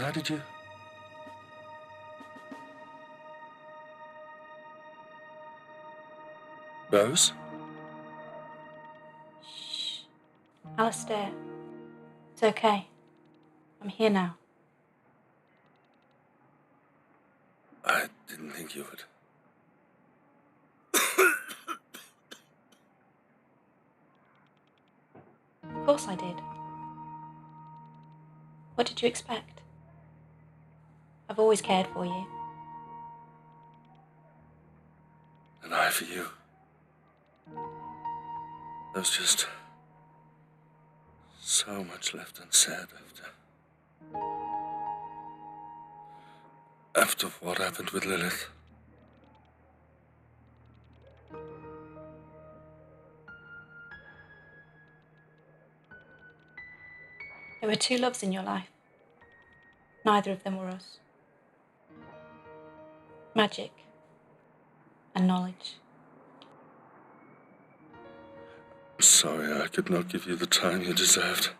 how did you... Rose? Shh. Aleister. It's okay. I'm here now. I didn't think you would. Of course I did. What did you expect? I've always cared for you. And I for you. There's just so much left unsaid after what happened with Lilith. There were two loves in your life. Neither of them were us. Magic and knowledge. I'm sorry I could not give you the time you deserved.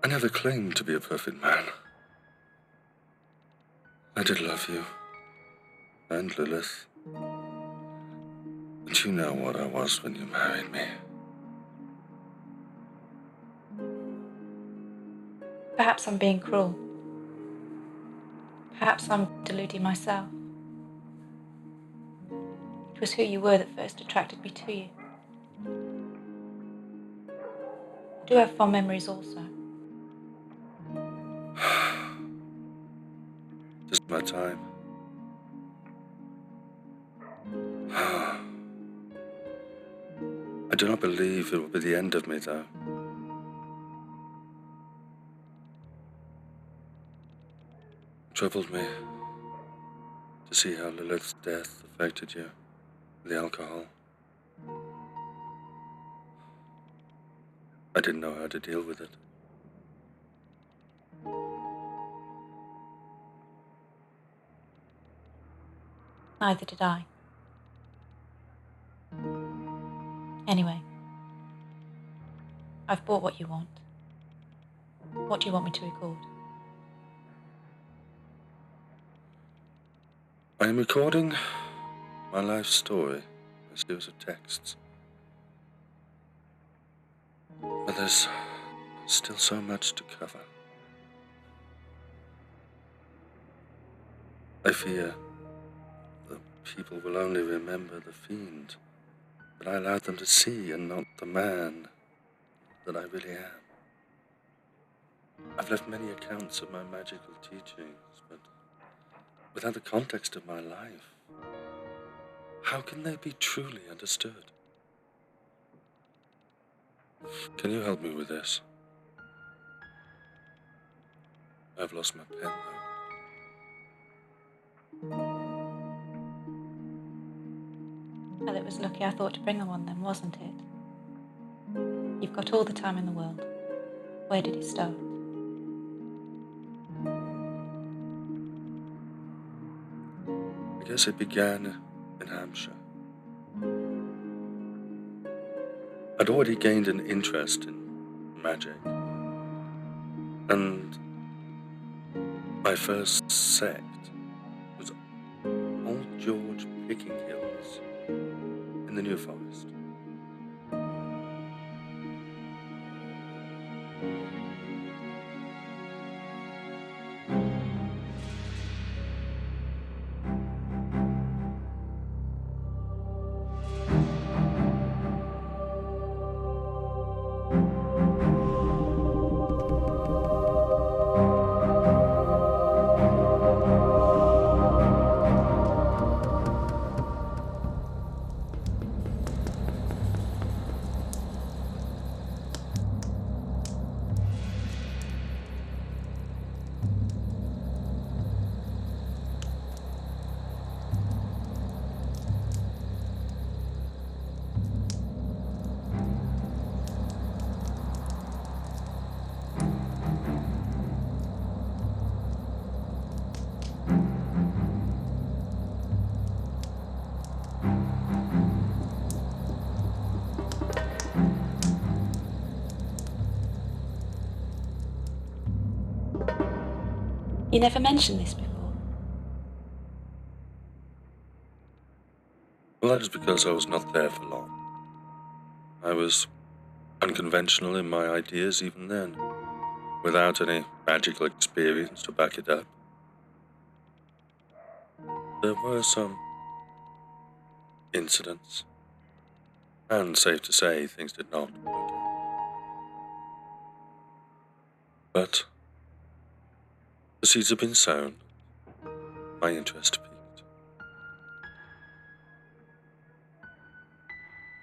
I never claimed to be a perfect man. I did love you. And Lilith. But you know what I was when you married me. Perhaps I'm being cruel. Perhaps I'm deluding myself. It was who you were that first attracted me to you. I do have fond memories also. Just my time. I do not believe it will be the end of me, though. It troubled me to see how Lilith's death affected you, the alcohol. I didn't know how to deal with it. Neither did I. Anyway, I've bought what you want. What do you want me to record? I am recording my life story, a series of texts. But there's still so much to cover. I fear that people will only remember the fiend that I allowed them to see and not the man that I really am. I've left many accounts of my magical teachings, but without the context of my life, how can they be truly understood? Can you help me with this? I've lost my pen, though. Well, it was lucky I thought to bring her one then, wasn't it? You've got all the time in the world. Where did it start? I guess it began in Hampshire. I'd already gained an interest in magic, and my first sect was Old George Picking Hills in the New Forest. You never mentioned this before. Well, that is because I was not there for long. I was unconventional in my ideas even then, without any magical experience to back it up. There were some incidents, and safe to say, things did not work out. But the seeds have been sown. My interest peaked.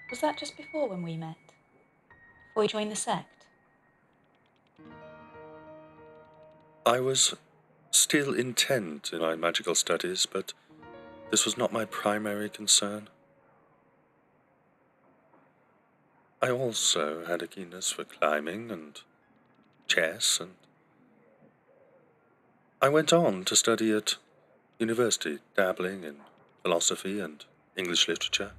Was that just before when we met? Before you joined the sect? I was still intent in my magical studies, but this was not my primary concern. I also had a keenness for climbing and chess, and I went on to study at university, dabbling in philosophy and English literature.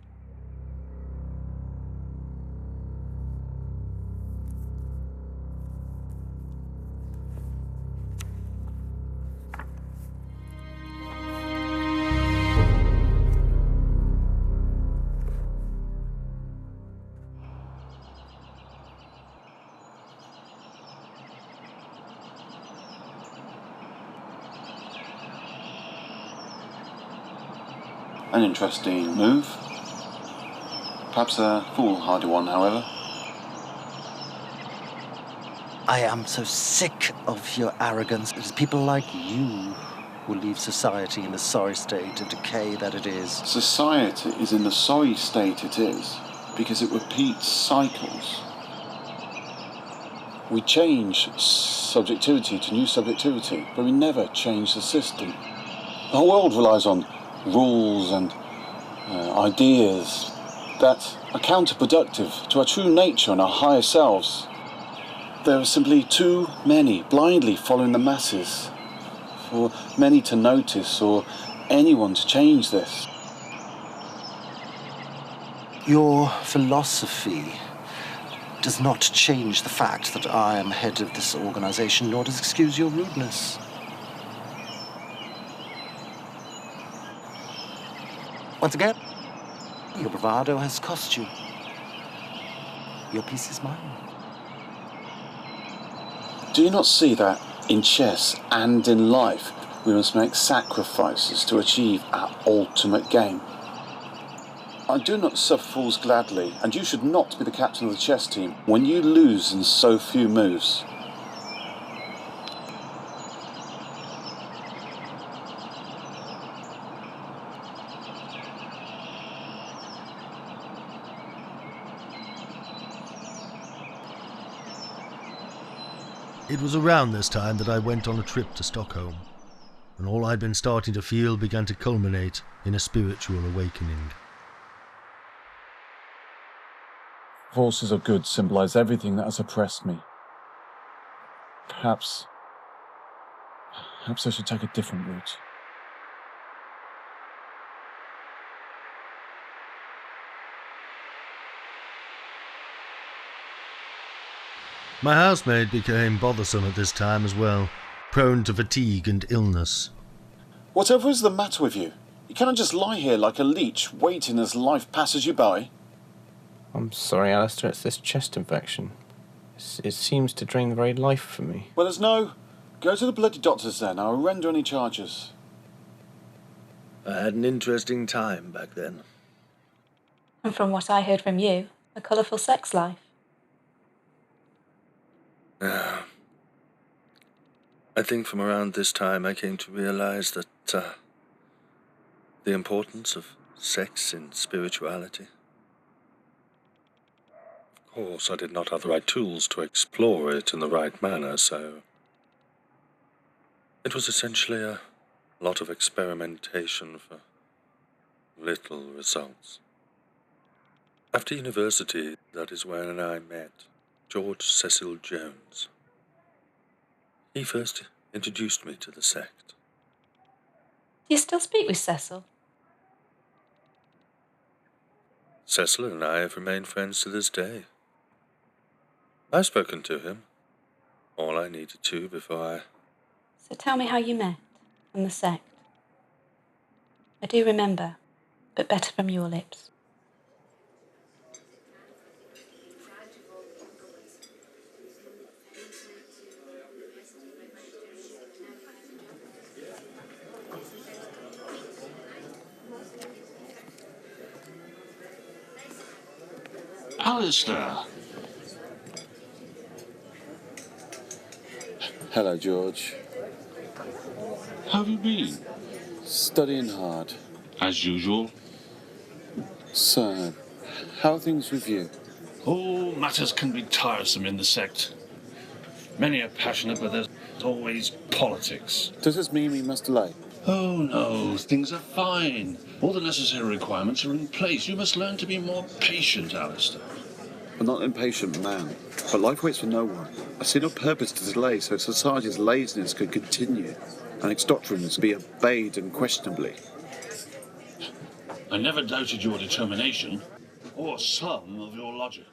An interesting move. Perhaps a foolhardy one, however. I am so sick of your arrogance. It is people like you who leave society in the sorry state of decay that it is. Society is in the sorry state it is because it repeats cycles. We change subjectivity to new subjectivity, but we never change the system. The whole world relies on rules and ideas that are counterproductive to our true nature and our higher selves. There are simply too many blindly following the masses for many to notice or anyone to change this. Your philosophy does not change the fact that I am head of this organization, nor does it excuse your rudeness. Once again, your bravado has cost you. Your peace is mine. Do you not see that in chess and in life we must make sacrifices to achieve our ultimate game? I do not suffer fools gladly, and you should not be the captain of the chess team when you lose in so few moves. It was around this time that I went on a trip to Stockholm, and all I'd been starting to feel began to culminate in a spiritual awakening. Forces of good symbolize everything that has oppressed me. Perhaps I should take a different route. My housemaid became bothersome at this time as well, prone to fatigue and illness. Whatever is the matter with you? You cannot just lie here like a leech, waiting as life passes you by. I'm sorry, Aleister, it's this chest infection. It seems to drain the very life from me. Well, there's no... Go to the bloody doctors then. I'll render any charges. I had an interesting time back then. And from what I heard from you, a colourful sex life. I think from around this time I came to realize that the importance of sex in spirituality. Of course, I did not have the right tools to explore it in the right manner, so it was essentially a lot of experimentation for little results. After university, that is when I met George Cecil Jones. He first introduced me to the sect. Do you still speak with Cecil? Cecil and I have remained friends to this day. I've spoken to him, all I needed to before I... So tell me how you met, and the sect. I do remember, but better from your lips. Aleister! Hello, George. How have you been? Studying hard. As usual. So, how are things with you? Oh, matters can be tiresome in the sect. Many are passionate, but there's always politics. Does this mean we must delay? Oh, no, things are fine. All the necessary requirements are in place. You must learn to be more patient, Aleister. I'm not an impatient man, but life waits for no one. I see no purpose to delay so society's laziness could continue and its doctrines be obeyed unquestionably. I never doubted your determination, or some of your logic.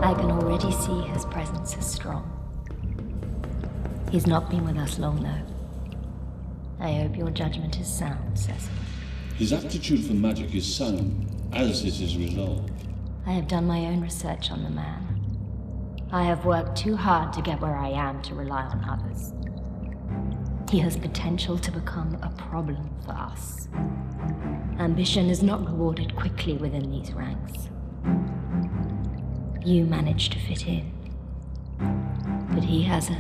I can already see his presence is strong. He's not been with us long, though. I hope your judgment is sound, Cecil. His aptitude for magic is sound, as is his resolve. I have done my own research on the man. I have worked too hard to get where I am to rely on others. He has potential to become a problem for us. Ambition is not rewarded quickly within these ranks. You managed to fit in, but he has a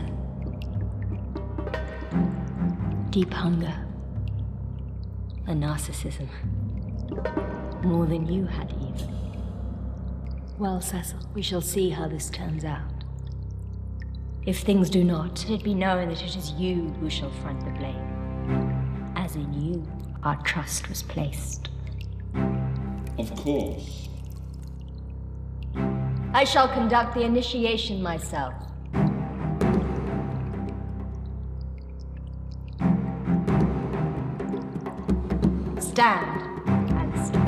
deep hunger, a narcissism, more than you had even. Well, Cecil, we shall see how this turns out. If things do not, let it be known that it is you who shall front the blame. As in you, our trust was placed. Of course. I shall conduct the initiation myself. Stand, Aleister.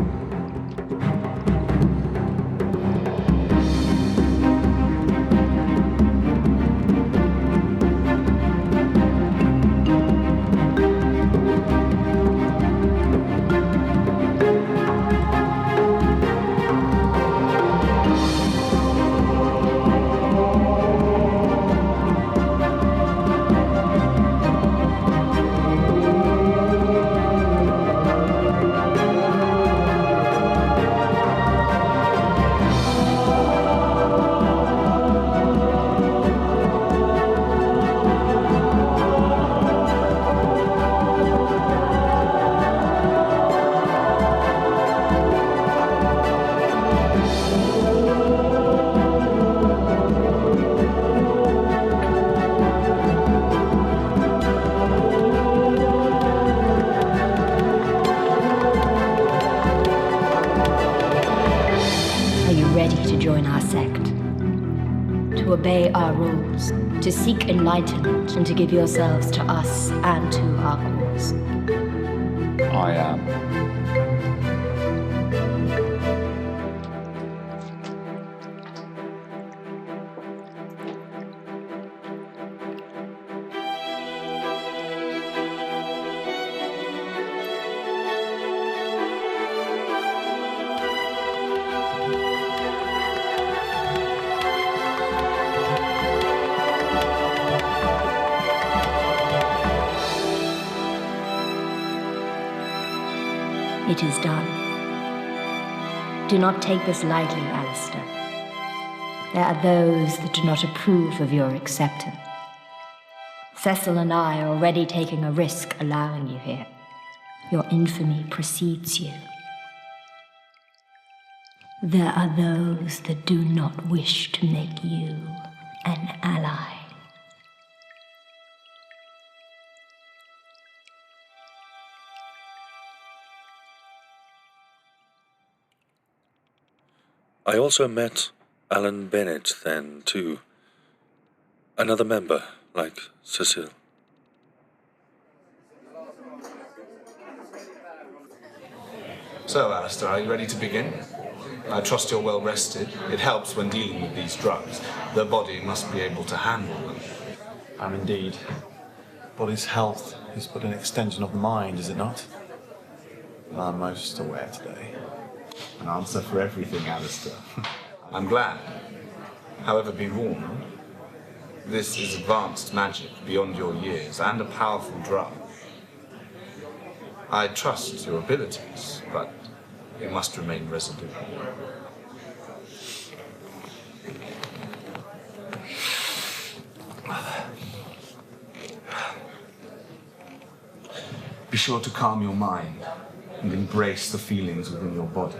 To obey our rules, to seek enlightenment, and to give yourselves to us and to our cause. I am. It is done. Do not take this lightly, Aleister. There are those that do not approve of your acceptance. Cecil and I are already taking a risk allowing you here. Your infamy precedes you. There are those that do not wish to make you an ally. I also met Alan Bennett then, too. Another member, like Cecile. So, Aleister, are you ready to begin? I trust you're well rested. It helps when dealing with these drugs. The body must be able to handle them. I'm indeed. Body's health is but an extension of the mind, is it not? I'm most aware today. An answer for everything, Aleister. I'm glad. However, be warned. This is advanced magic beyond your years and a powerful drug. I trust your abilities, but you must remain resolute. Be sure to calm your mind and embrace the feelings within your body.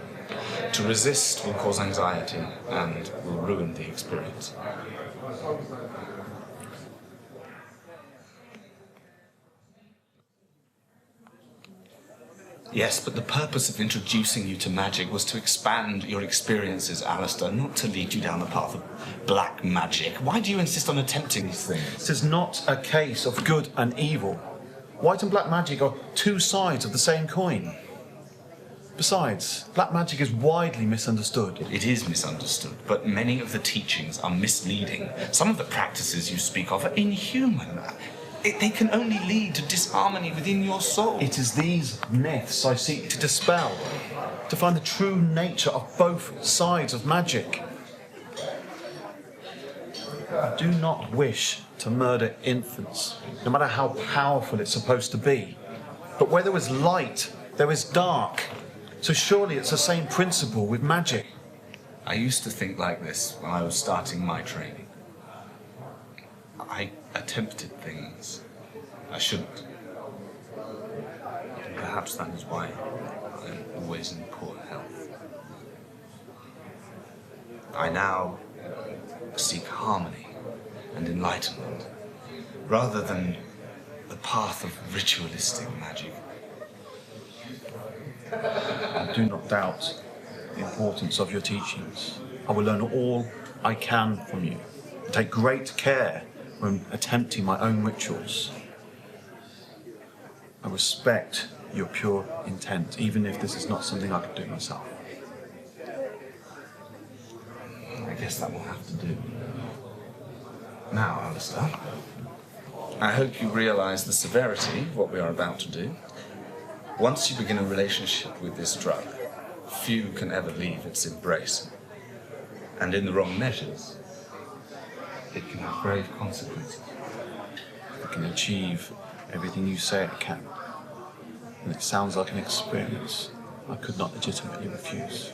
To resist will cause anxiety and will ruin the experience. Yes, but the purpose of introducing you to magic was to expand your experiences, Aleister, not to lead you down the path of black magic. Why do you insist on attempting these things? This is not a case of good and evil. White and black magic are two sides of the same coin. Besides, black magic is widely misunderstood. It is misunderstood, but many of the teachings are misleading. Some of the practices you speak of are inhuman. They can only lead to disharmony within your soul. It is these myths I seek to dispel, to find the true nature of both sides of magic. I do not wish to murder infants, no matter how powerful it's supposed to be. But where there is light, there is dark. So surely it's the same principle with magic. I used to think like this when I was starting my training. I attempted things I shouldn't. And perhaps that is why I'm always in poor health. I now seek harmony and enlightenment, rather than the path of ritualistic magic. I do not doubt the importance of your teachings. I will learn all I can from you and take great care when attempting my own rituals. I respect your pure intent, even if this is not something I could do myself. I guess that will have to do. Now, Aleister, I hope you realize the severity of what we are about to do. Once you begin a relationship with this drug, few can ever leave its embrace. And in the wrong measures, it can have grave consequences. I can achieve everything you say I can. And it sounds like an experience I could not legitimately refuse.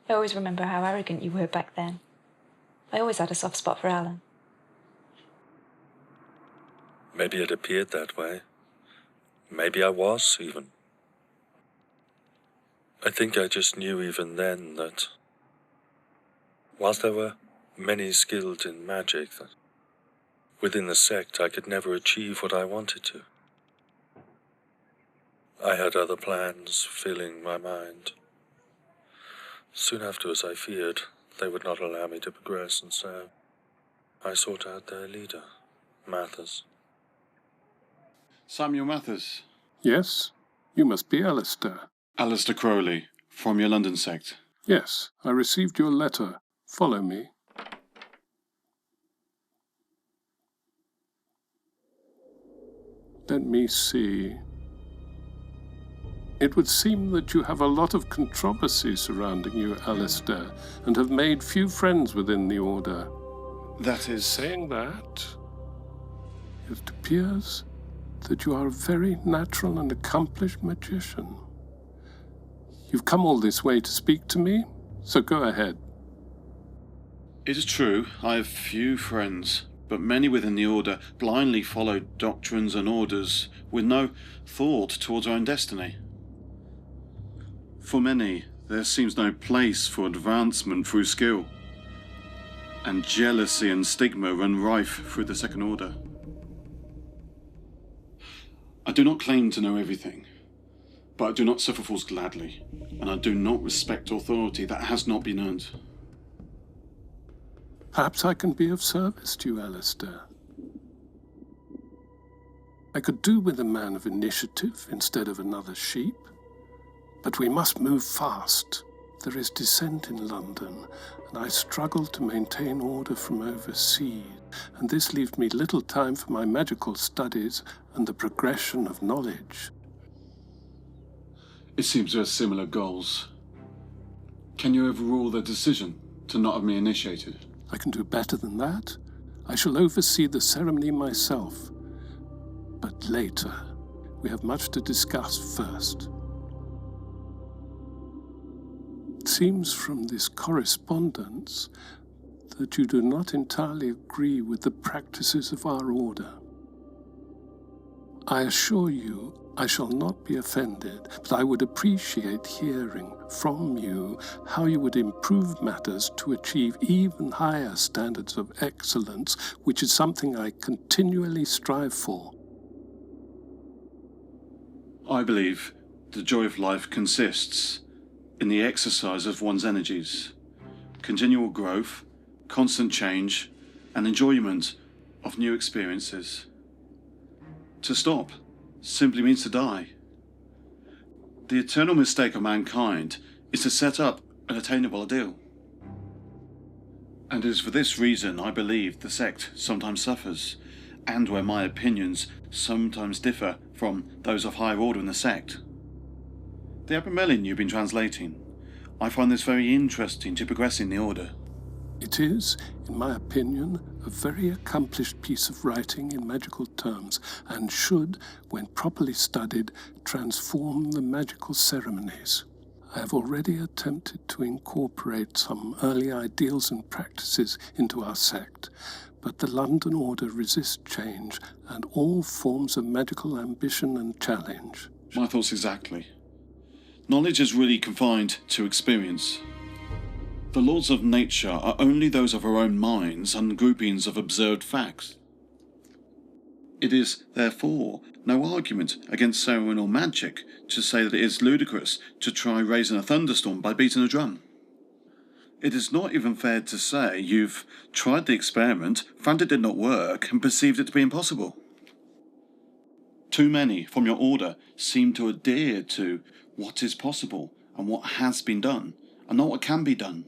I always remember how arrogant you were back then. I always had a soft spot for Alan. Maybe it appeared that way. Maybe I was, even. I think I just knew even then that whilst there were many skilled in magic, that within the sect I could never achieve what I wanted to. I had other plans filling my mind. Soon after, as I feared, they would not allow me to progress, and so I sought out their leader, Mathers. Samuel Mathers. Yes, you must be Aleister. Aleister Crowley, from your London sect. Yes, I received your letter. Follow me. Let me see. It would seem that you have a lot of controversy surrounding you, Aleister, and have made few friends within the Order. That is... Saying that, it appears that you are a very natural and accomplished magician. You've come all this way to speak to me, so go ahead. It is true, I have few friends, but many within the Order blindly follow doctrines and orders with no thought towards our own destiny. For many, there seems no place for advancement through skill, and jealousy and stigma run rife through the Second Order. I do not claim to know everything, but I do not suffer fools gladly, and I do not respect authority that has not been earned. Perhaps I can be of service to you, Aleister. I could do with a man of initiative instead of another sheep, but we must move fast. There is dissent in London, and I struggle to maintain order from overseas, and this leaves me little time for my magical studies and the progression of knowledge. It seems we have similar goals. Can you overrule the decision to not have me initiated? I can do better than that. I shall oversee the ceremony myself. But later, we have much to discuss first. It seems from this correspondence that you do not entirely agree with the practices of our order. I assure you I shall not be offended, but I would appreciate hearing from you how you would improve matters to achieve even higher standards of excellence, which is something I continually strive for. I believe the joy of life consists in the exercise of one's energies, continual growth, constant change, and enjoyment of new experiences. To stop simply means to die. The eternal mistake of mankind is to set up an attainable ideal. And it is for this reason I believe the sect sometimes suffers, and where my opinions sometimes differ from those of higher order in the sect. The Abbey you've been translating, I find this very interesting to progress in the order. It is, in my opinion, a very accomplished piece of writing in magical terms, and should, when properly studied, transform the magical ceremonies. I have already attempted to incorporate some early ideals and practices into our sect, but the London Order resists change and all forms of magical ambition and challenge. My thoughts exactly. Knowledge is really confined to experience. The laws of nature are only those of our own minds and groupings of observed facts. It is, therefore, no argument against ceremonial magic to say that it is ludicrous to try raising a thunderstorm by beating a drum. It is not even fair to say you've tried the experiment, found it did not work, and perceived it to be impossible. Too many from your order seem to adhere to what is possible and what has been done, and not what can be done.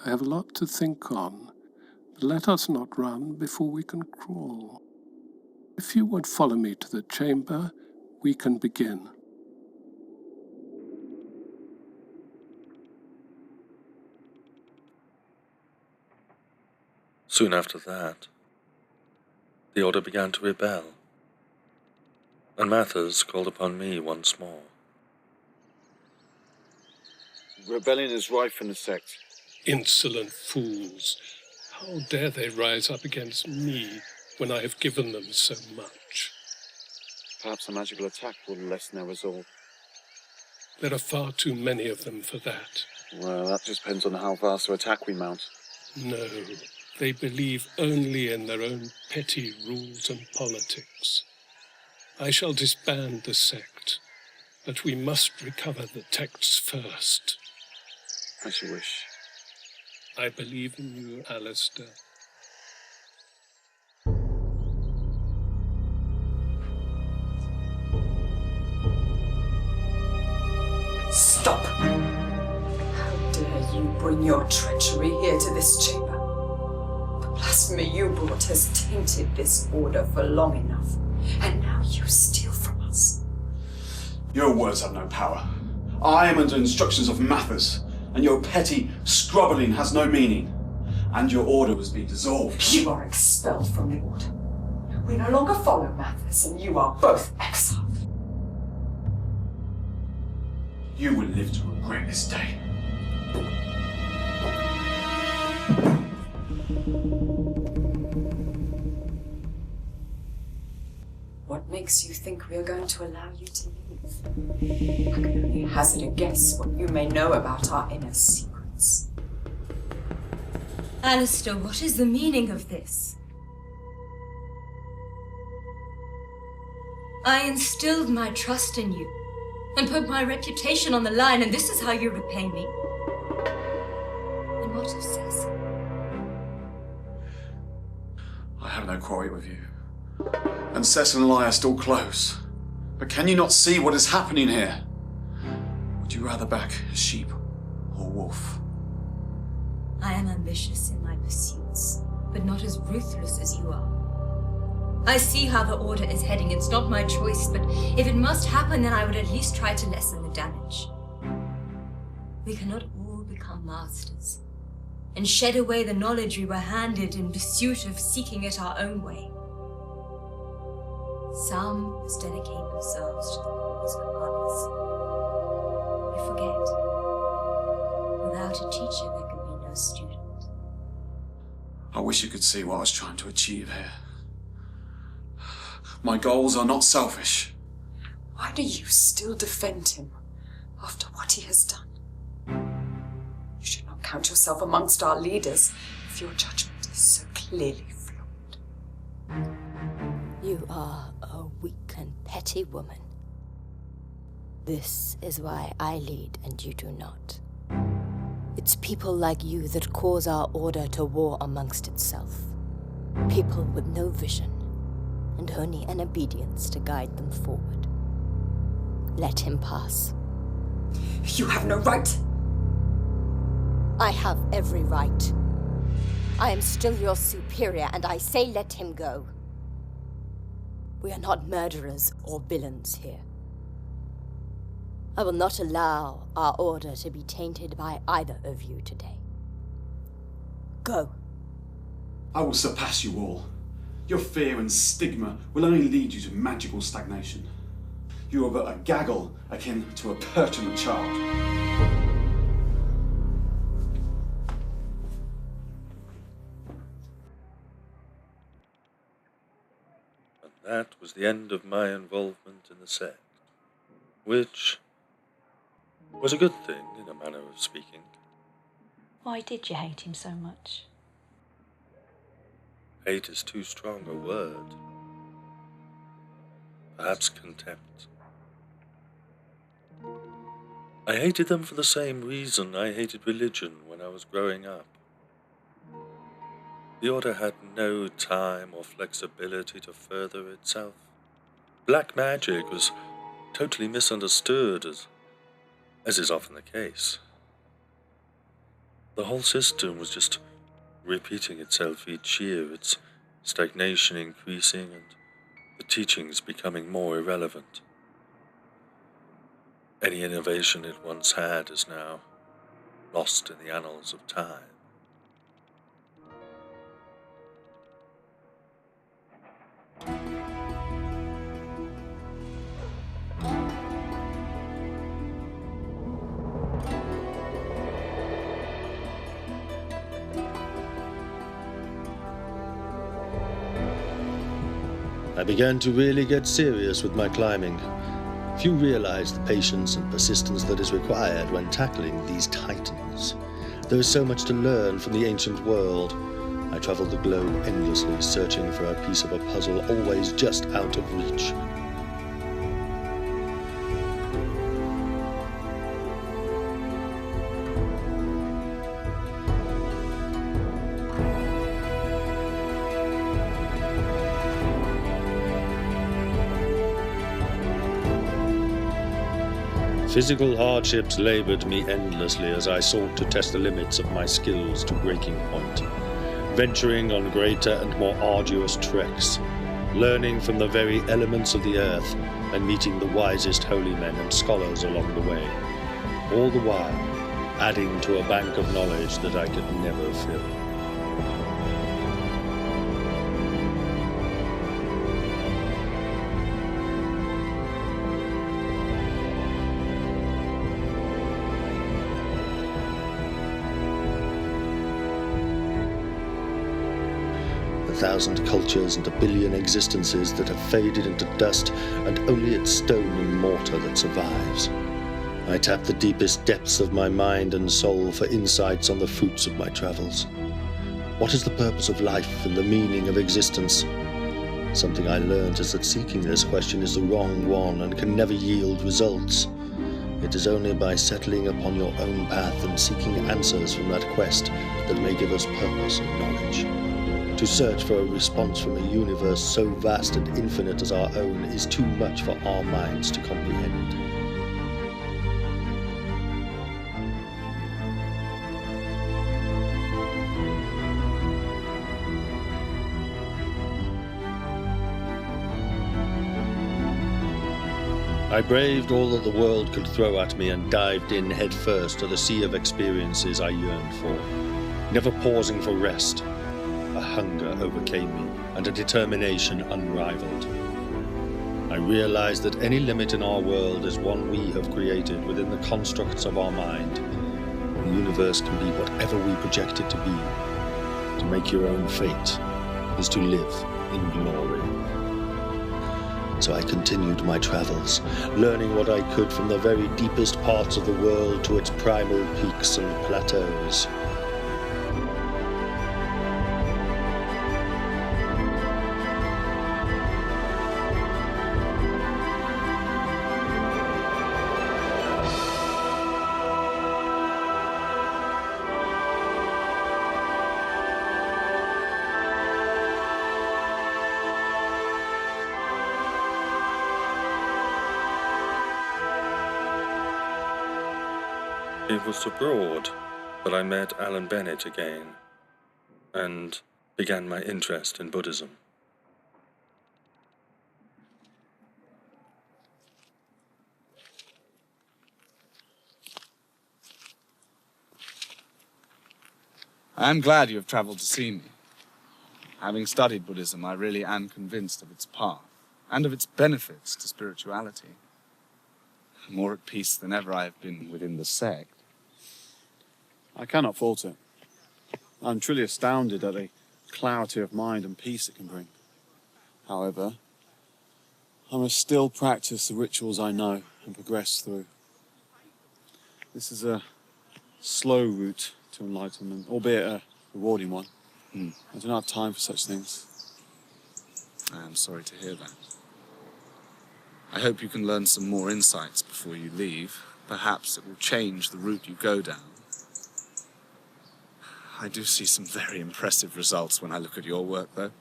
I have a lot to think on, but let us not run before we can crawl. If you would follow me to the chamber, we can begin. Soon after that, the Order began to rebel, and matters called upon me once more. Rebellion is rife in the sect. Insolent fools! How dare they rise up against me when I have given them so much? Perhaps a magical attack will lessen their resolve. There are far too many of them for that. Well, that just depends on how vast an attack we mount. No, they believe only in their own petty rules and politics. I shall disband the sect, but we must recover the texts first. As you wish. I believe in you, Aleister. Stop! How dare you bring your treachery here to this chamber? The blasphemy you brought has tainted this order for long enough, and now you steal from us. Your words have no power. I am under instructions of Mathers, and your petty scrubbling has no meaning, and your order was being dissolved. You are expelled from the order. We no longer follow Mathis, and you are both exiled. You will live to regret this day. What makes you think we are going to allow you to leave? I can only hazard a guess what you may know about our inner secrets. Aleister, what is the meaning of this? I instilled my trust in you and put my reputation on the line, and this is how you repay me. And what of Cecil? I have no quarrel with you. And Cecil and I are still close. But can you not see what is happening here? Would you rather back a sheep or a wolf? I am ambitious in my pursuits, but not as ruthless as you are. I see how the Order is heading. It's not my choice, but if it must happen, then I would at least try to lessen the damage. We cannot all become masters and shed away the knowledge we were handed in pursuit of seeking it our own way. Some must dedicate themselves to the cause of others. We forget. Without a teacher, there can be no student. I wish you could see what I was trying to achieve here. My goals are not selfish. Why do you still defend him after what he has done? You should not count yourself amongst our leaders if your judgment is so clearly flawed. You are a weak and petty woman. This is why I lead and you do not. It's people like you that cause our Order to war amongst itself. People with no vision and only an obedience to guide them forward. Let him pass. You have no right. I have every right. I am still your superior, and I say let him go. We are not murderers or villains here. I will not allow our Order to be tainted by either of you today. Go. I will surpass you all. Your fear and stigma will only lead you to magical stagnation. You are but a gaggle akin to a pertinent child. And that was the end of my involvement in the sect, which was a good thing in a manner of speaking. Why did you hate him so much? Hate is too strong a word. Perhaps contempt. I hated them for the same reason I hated religion when I was growing up. The Order had no time or flexibility to further itself. Black magic was totally misunderstood, as is often the case. The whole system was just repeating itself each year, its stagnation increasing and the teachings becoming more irrelevant. Any innovation it once had is now lost in the annals of time. I began to really get serious with my climbing. Few realize the patience and persistence that is required when tackling these titans. There is so much to learn from the ancient world. I traveled the globe endlessly, searching for a piece of a puzzle always just out of reach. Physical hardships labored me endlessly as I sought to test the limits of my skills to breaking point, venturing on greater and more arduous treks, learning from the very elements of the earth and meeting the wisest holy men and scholars along the way, all the while adding to a bank of knowledge that I could never fill. 1,000 cultures and a billion existences that have faded into dust, and only its stone and mortar that survives. I tap the deepest depths of my mind and soul for insights on the fruits of my travels. What is the purpose of life and the meaning of existence? Something I learned is that seeking this question is the wrong one and can never yield results. It is only by settling upon your own path and seeking answers from that quest that may give us purpose and knowledge. To search for a response from a universe so vast and infinite as our own is too much for our minds to comprehend. I braved all that the world could throw at me and dived in headfirst to the sea of experiences I yearned for, never pausing for rest. A hunger overcame me, and a determination unrivaled. I realized that any limit in our world is one we have created within the constructs of our mind. The universe can be whatever we project it to be. To make your own fate is to live in glory. So I continued my travels, learning what I could from the very deepest parts of the world to its primal peaks and plateaus. It was abroad that I met Alan Bennett again, and began my interest in Buddhism. I am glad you have travelled to see me. Having studied Buddhism, I really am convinced of its path, and of its benefits to spirituality. More at peace than ever I have been within the sect. I cannot fault it. I'm truly astounded at the clarity of mind and peace it can bring. However, I must still practice the rituals I know and progress through. This is a slow route to enlightenment, albeit a rewarding one. I do not have time for such things. I am sorry to hear that. I hope you can learn some more insights before you leave. Perhaps it will change the route you go down. I do see some very impressive results when I look at your work, though.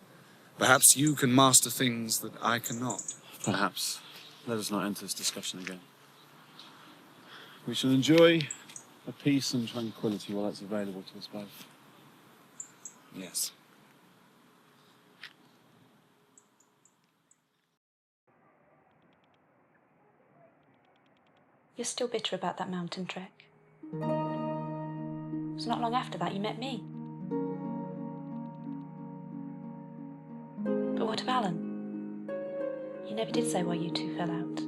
Perhaps you can master things that I cannot. Perhaps. Let us not enter this discussion again. We shall enjoy a peace and tranquility while it's available to us both. Yes. You're still bitter about that mountain trek. It was not long after that you met me. But what of Alan? You never did say why you two fell out.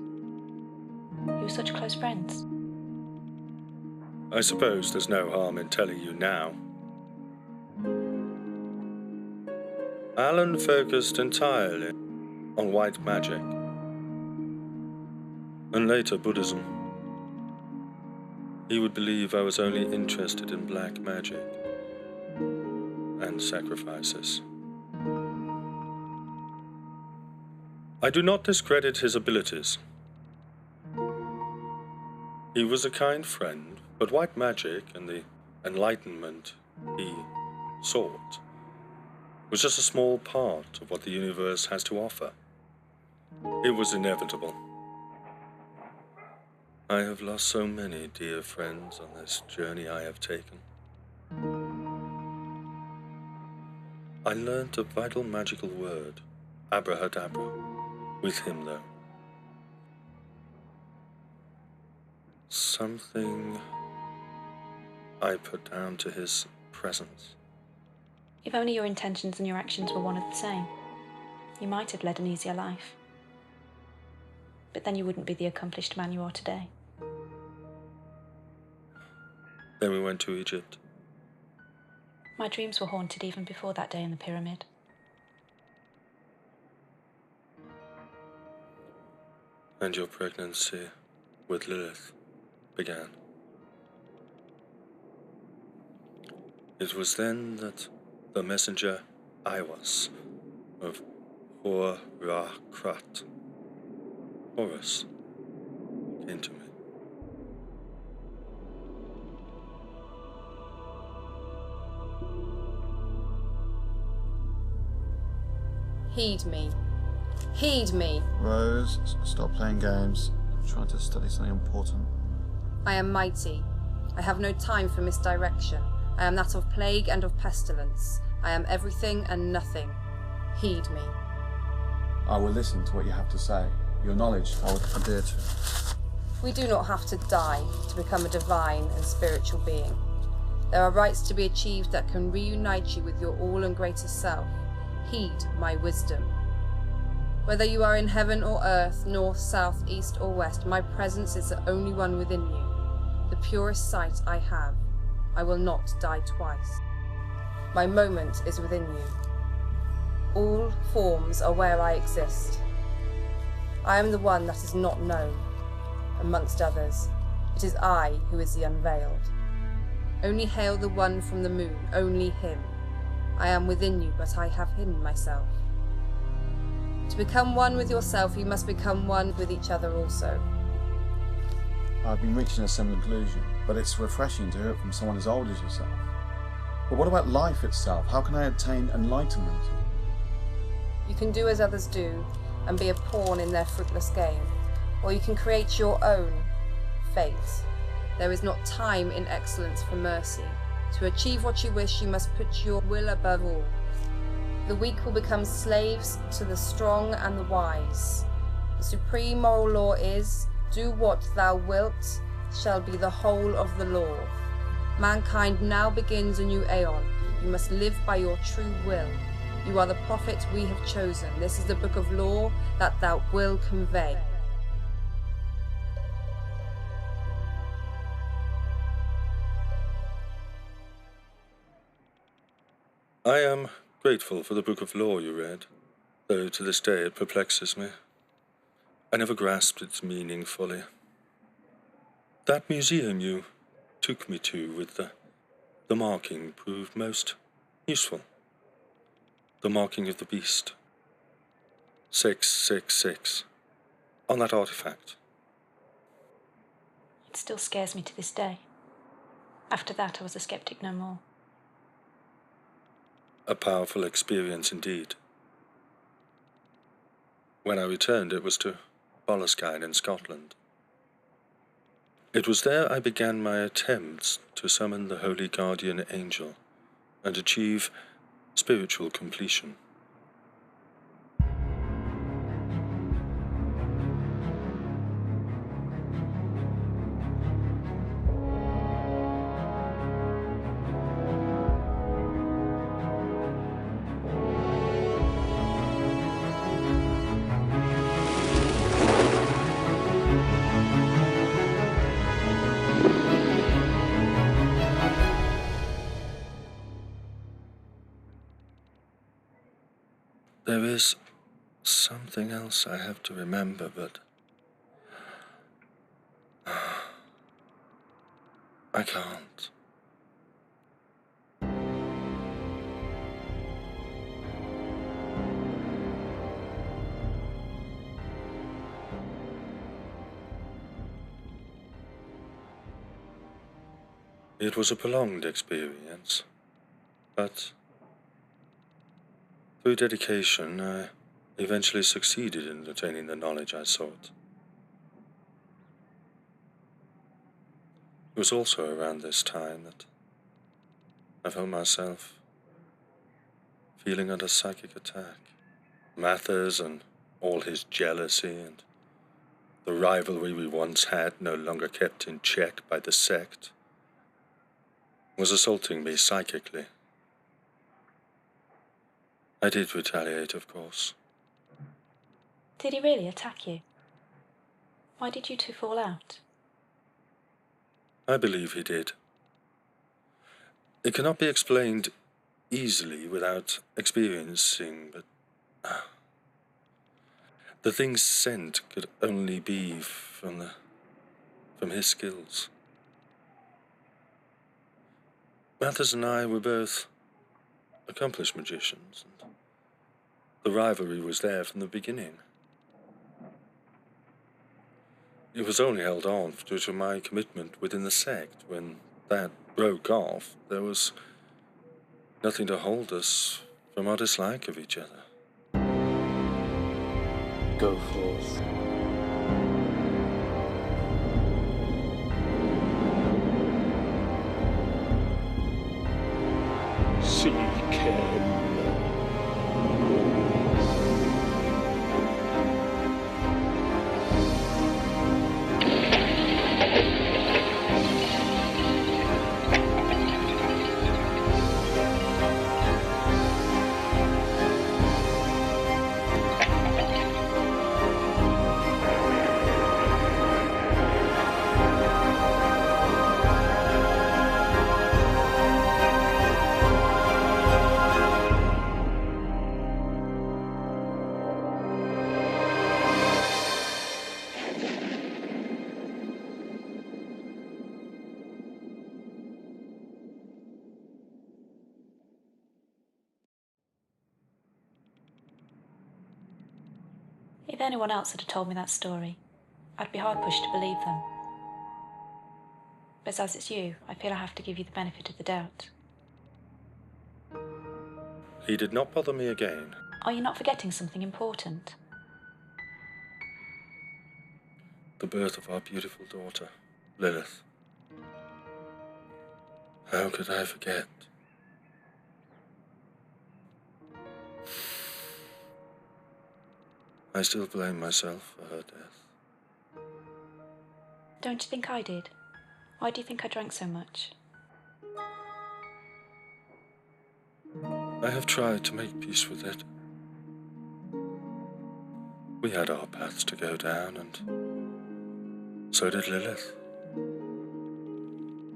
You were such close friends. I suppose there's no harm in telling you now. Alan focused entirely on white magic, and later Buddhism. He would believe I was only interested in black magic and sacrifices. I do not discredit his abilities. He was a kind friend, but white magic and the enlightenment he sought was just a small part of what the universe has to offer. It was inevitable. I have lost so many dear friends on this journey I have taken. I learnt a vital magical word, abrahadabra, with him though. Something I put down to his presence. If only your intentions and your actions were one and the same, you might have led an easier life. But then you wouldn't be the accomplished man you are today. Then we went to Egypt. My dreams were haunted even before that day in the pyramid. and your pregnancy with Lilith began. It was then that the messenger I was of Hor-Ra-Krat, Horus, came to me. Heed me. Heed me. Rose, stop playing games. I'm trying to study something important. I am mighty. I have no time for misdirection. I am that of plague and of pestilence. I am everything and nothing. Heed me. I will listen to what you have to say. Your knowledge I will adhere to. We do not have to die to become a divine and spiritual being. There are rights to be achieved that can reunite you with your all and greater self. Heed my wisdom. Whether you are in heaven or earth, north, south, east or west, my presence is the only one within you. The purest sight I have. I will not die twice. My moment is within you. All forms are where I exist. I am the one that is not known, amongst others. It is I who is the unveiled. Only hail the one from the moon, only him. I am within you, but I have hidden myself. To become one with yourself, you must become one with each other also. I've been reaching a similar conclusion, but it's refreshing to hear it from someone as old as yourself. But what about life itself? How can I attain enlightenment? You can do as others do, and be a pawn in their fruitless game, or you can create your own fate. There is not time in excellence for mercy. To achieve what you wish, you must put your will above all. The weak will become slaves to the strong and the wise. The supreme moral law is, do what thou wilt, shall be the whole of the law. Mankind now begins a new aeon. You must live by your true will. You are the prophet we have chosen. This is the book of law that thou wilt convey. I am grateful for the book of law you read, though to this day it perplexes me. I never grasped its meaning fully. That museum you took me to with the marking proved most useful. The marking of the beast. 666. On that artifact. It still scares me to this day. After that, I was a skeptic no more. A powerful experience indeed. When I returned, it was to Boleskine in Scotland. It was there I began my attempts to summon the Holy Guardian Angel and achieve spiritual completion. There is something else I have to remember, but I can't. It was a prolonged experience, but through dedication, I eventually succeeded in attaining the knowledge I sought. It was also around this time that I found myself feeling under psychic attack. Mathers and all his jealousy and the rivalry we once had, no longer kept in check by the sect, was assaulting me psychically. I did retaliate, of course. Did he really attack you? Why did you two fall out? I believe he did. It cannot be explained easily without experiencing, but The things sent could only be from his skills. Mathers and I were both accomplished magicians, and the rivalry was there from the beginning. It was only held on due to my commitment within the sect. When that broke off, there was nothing to hold us from our dislike of each other. Go forth. Seek him. If anyone else had told me that story, I'd be hard-pushed to believe them. But as it's you, I feel I have to give you the benefit of the doubt. He did not bother me again. Are you not forgetting something important? The birth of our beautiful daughter, Lilith. How could I forget? I still blame myself for her death. Don't you think I did? Why do you think I drank so much? I have tried to make peace with it. We had our paths to go down, and so did Lilith.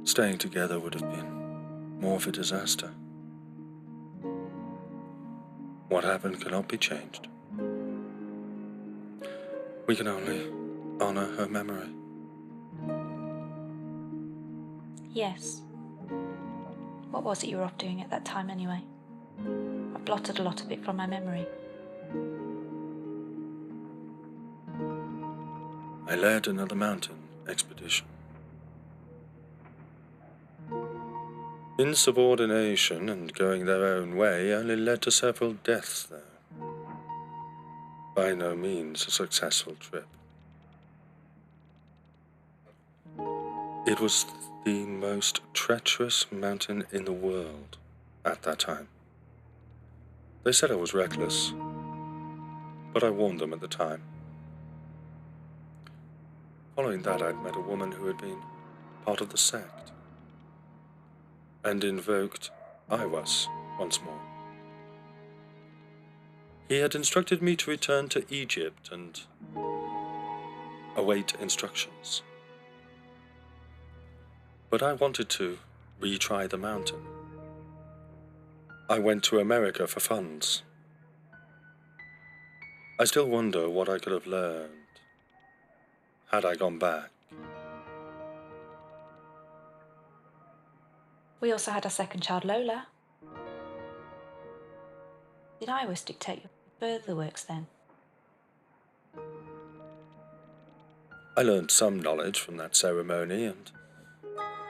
Staying together would have been more of a disaster. What happened cannot be changed. We can only honor her memory. Yes. What was it you were off doing at that time anyway? I blotted a lot of it from my memory. I led another mountain expedition. Insubordination and going their own way only led to several deaths there. By no means a successful trip. It was the most treacherous mountain in the world at that time. They said I was reckless, but I warned them at the time. Following that, I'd met a woman who had been part of the sect, and invoked Iwas once more. He had instructed me to return to Egypt and await instructions. But I wanted to retry the mountain. I went to America for funds. I still wonder what I could have learned had I gone back. We also had our second child, Lola. Did Iwas dictate your further works then? I learned some knowledge from that ceremony, and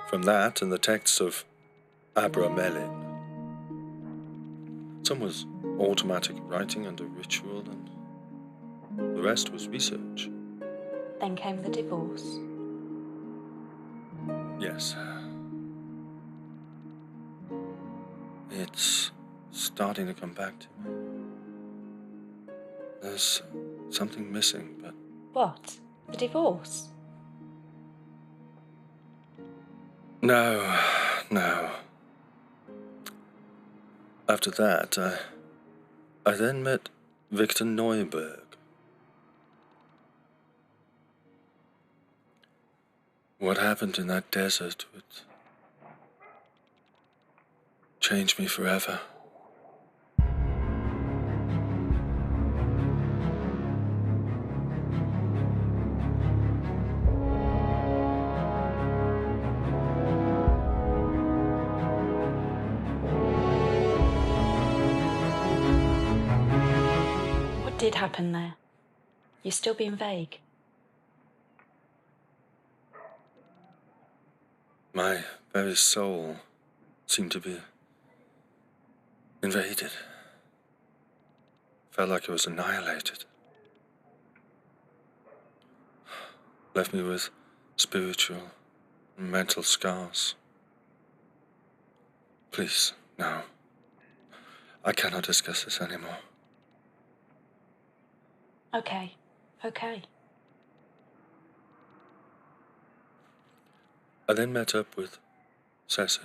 from that and the texts of Abramelin. Some was automatic writing under ritual, and the rest was research. Then came the divorce. Yes. It's starting to come back to me. There's something missing, but... What? The divorce? No. After that, I then met Victor Neuberg. What happened in that desert would change me forever. did happen there? You're still being vague. My very soul seemed to be invaded. Felt like it was annihilated. Left me with spiritual and mental scars. Please, no. I cannot discuss this anymore. Okay. I then met up with Cecil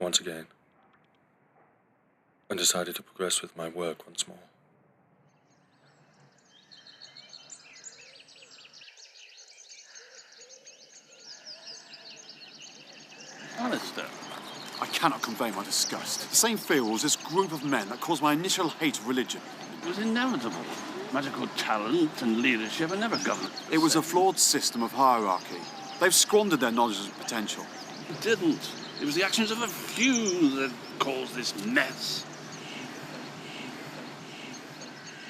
once again and decided to progress with my work once more. Aleister. I cannot convey my disgust. The same feels this group of men that caused my initial hate of religion. It was inevitable. Magical talent and leadership are never governed. It was a flawed system of hierarchy. They've squandered their knowledge and potential. It didn't. It was the actions of a few that caused this mess.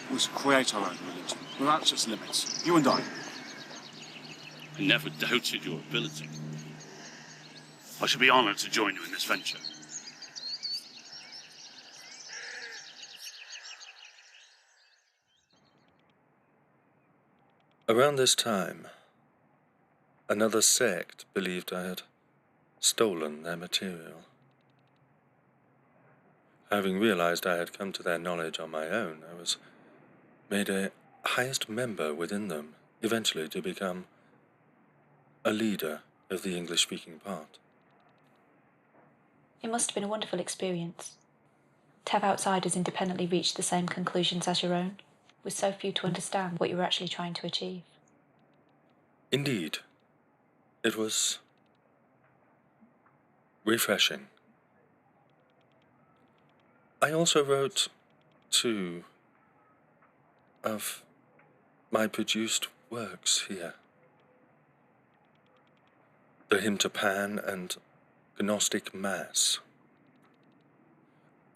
We should create our own religion, without its limits. You and I. I never doubted your ability. I should be honored to join you in this venture. Around this time, another sect believed I had stolen their material. Having realized I had come to their knowledge on my own, I was made a highest member within them, eventually to become a leader of the English-speaking part. It must have been a wonderful experience to have outsiders independently reach the same conclusions as your own, with so few to understand what you were actually trying to achieve. Indeed, it was refreshing. I also wrote 2 of my produced works here. The Hymn to Pan and Gnostic Mass.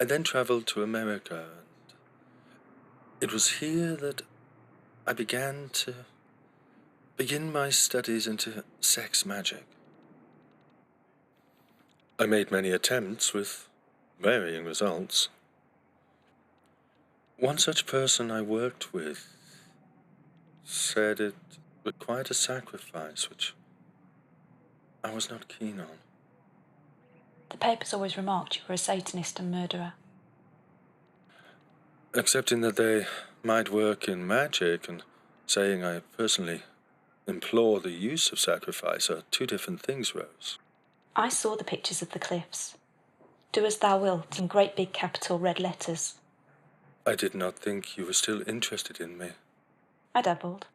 I then travelled to America, and it was here that I began my studies into sex magic. I made many attempts with varying results. One such person I worked with said it required a sacrifice which I was not keen on. The papers always remarked you were a Satanist and murderer. Accepting that they might work in magic and saying I personally implore the use of sacrifice are 2 different things, Rose. I saw the pictures of the cliffs. Do as thou wilt in great big capital red letters. I did not think you were still interested in me. I dabbled.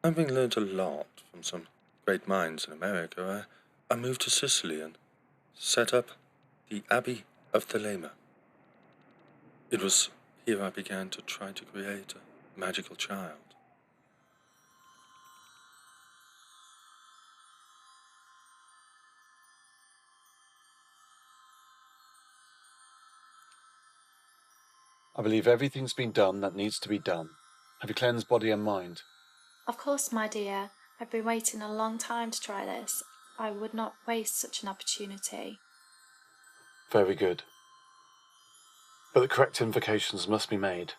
Having learned a lot from some great minds in America, I moved to Sicily and set up the Abbey of Thelema. It was here I began to try to create a magical child. I believe everything's been done that needs to be done. Have you cleansed body and mind? Of course, my dear. I've been waiting a long time to try this. I would not waste such an opportunity. Very good. But the correct invocations must be made.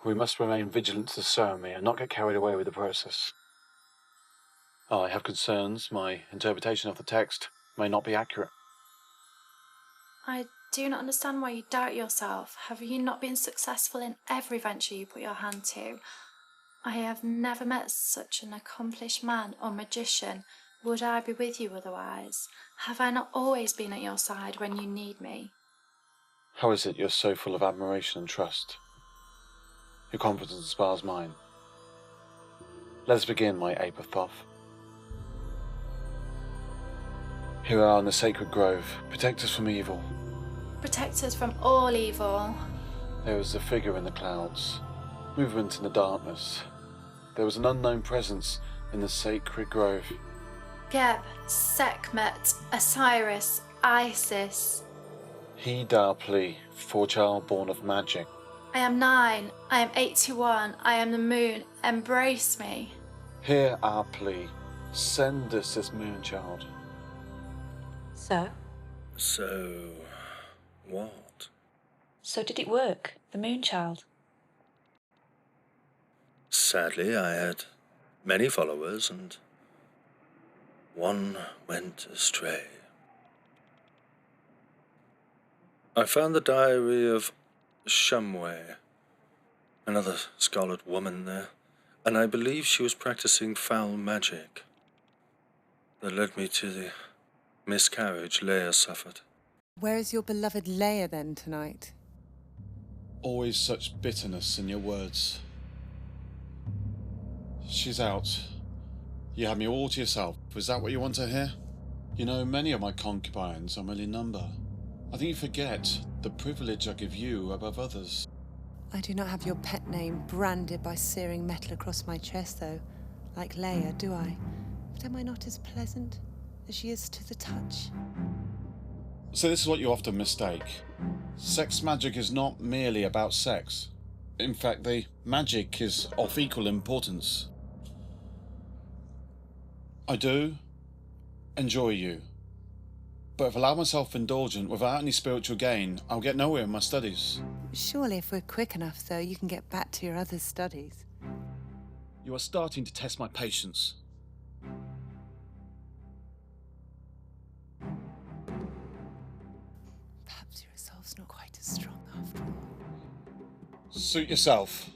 We must remain vigilant to the ceremony and not get carried away with the process. I have concerns. My interpretation of the text may not be accurate. I do not understand why you doubt yourself. Have you not been successful in every venture you put your hand to? I have never met such an accomplished man or magician. Would I be with you otherwise? Have I not always been at your side when you need me? How is it you're so full of admiration and trust? Your confidence inspires mine. Let us begin, my ape of Thoth. Here we are in the sacred grove. Protect us from evil. Protect us from all evil. There was a figure in the clouds, movement in the darkness. There was an unknown presence in the sacred grove. Geb, Sekhmet, Osiris, Isis. He Darpli, forechild born of magic. I am 9. I am 81. I am the moon. Embrace me. Hear our plea. Send us this moonchild. So? So, what? So did it work, the moonchild? Sadly, I had many followers, and one went astray. I found the diary of Shumway, another scarlet woman there, and I believe she was practicing foul magic that led me to the miscarriage Leia suffered. Where is your beloved Leia then tonight? Always such bitterness in your words. She's out. You had me all to yourself. Is that what you want to hear? You know, many of my concubines are merely number. I think you forget the privilege I give you above others. I do not have your pet name branded by searing metal across my chest, though, like Leia, do I? But am I not as pleasant as she is to the touch? So this is what you often mistake. Sex magic is not merely about sex. In fact, the magic is of equal importance. I do enjoy you. But if I allow myself indulgent without any spiritual gain, I'll get nowhere in my studies. Surely if we're quick enough, though, you can get back to your other studies. You are starting to test my patience. Perhaps your resolve's not quite as strong after all. Suit yourself.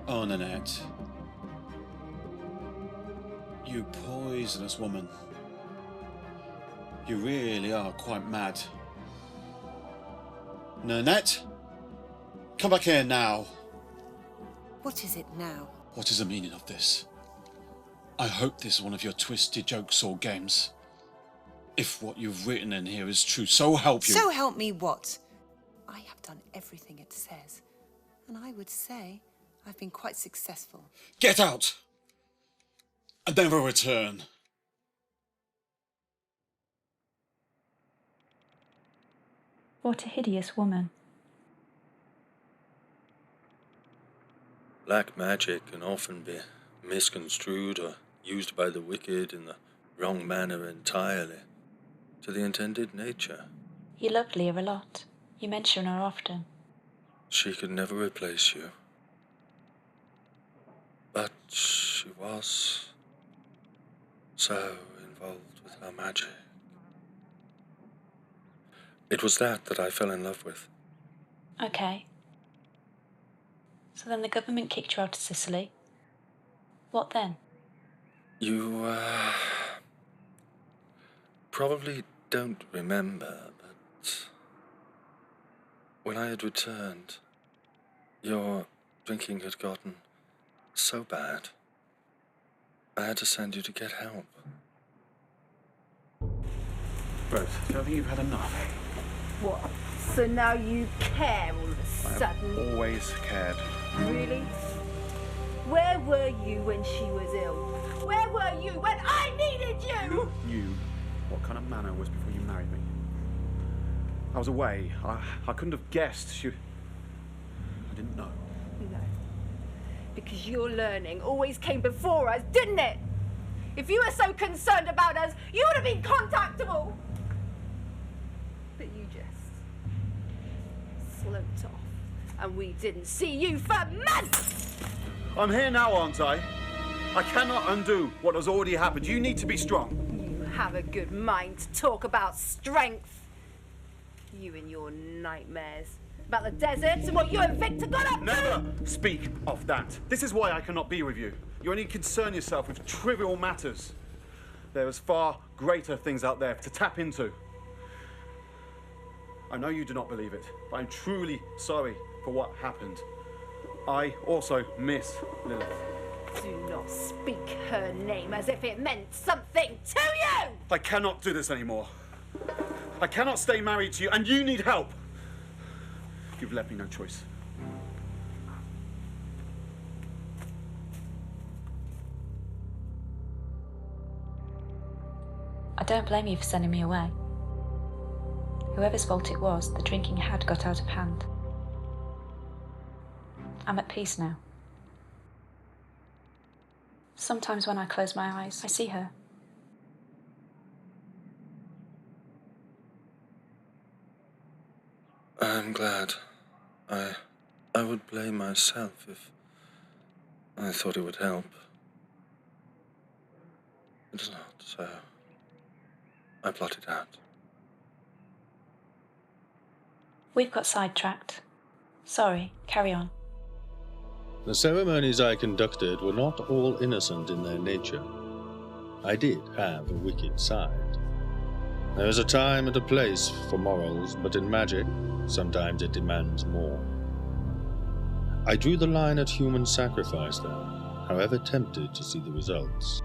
Oh, Nanette. You poisonous woman. You really are quite mad. Nanette? Come back here now. What is it now? What is the meaning of this? I hope this is one of your twisted jokes or games. If what you've written in here is true, so help you. So help me what? I have done everything it says. And I would say I've been quite successful. Get out! And never return. What a hideous woman. Black magic can often be misconstrued or used by the wicked in the wrong manner entirely, to the intended nature. You love Leah a lot. You mention her often. She could never replace you. But she was so involved with her magic. It was that I fell in love with. Okay. So then the government kicked you out of Sicily. What then? You, probably don't remember, but when I had returned, your drinking had gotten so bad, I had to send you to get help. Rose, I think you've had enough. What? So now you care all of a sudden? I've always cared. Really? Where were you when she was ill? Where were you when I needed you? You knew what kind of man I was before you married me. I was away. I couldn't have guessed. I didn't know. No. Because your learning always came before us, didn't it? If you were so concerned about us, you would have been contactable. But you just sloped off, and we didn't see you for months! I'm here now, aren't I? I cannot undo what has already happened. You need to be strong. You have a good mind to talk about strength. You and your nightmares. About the desert and what you and Victor got up to! Never speak of that. This is why I cannot be with you. You only concern yourself with trivial matters. There is far greater things out there to tap into. I know you do not believe it, but I'm truly sorry for what happened. I also miss Lilith. Do not speak her name as if it meant something to you! I cannot do this anymore. I cannot stay married to you, and you need help. You've left me no choice. I don't blame you for sending me away. Whoever's fault it was, the drinking had got out of hand. I'm at peace now. Sometimes when I close my eyes, I see her. I'm glad. I would blame myself if I thought it would help. It does not, so I blot it out. We've got sidetracked. Sorry, carry on. The ceremonies I conducted were not all innocent in their nature. I did have a wicked side. There is a time and a place for morals, but in magic, sometimes it demands more. I drew the line at human sacrifice, though, however tempted to see the results.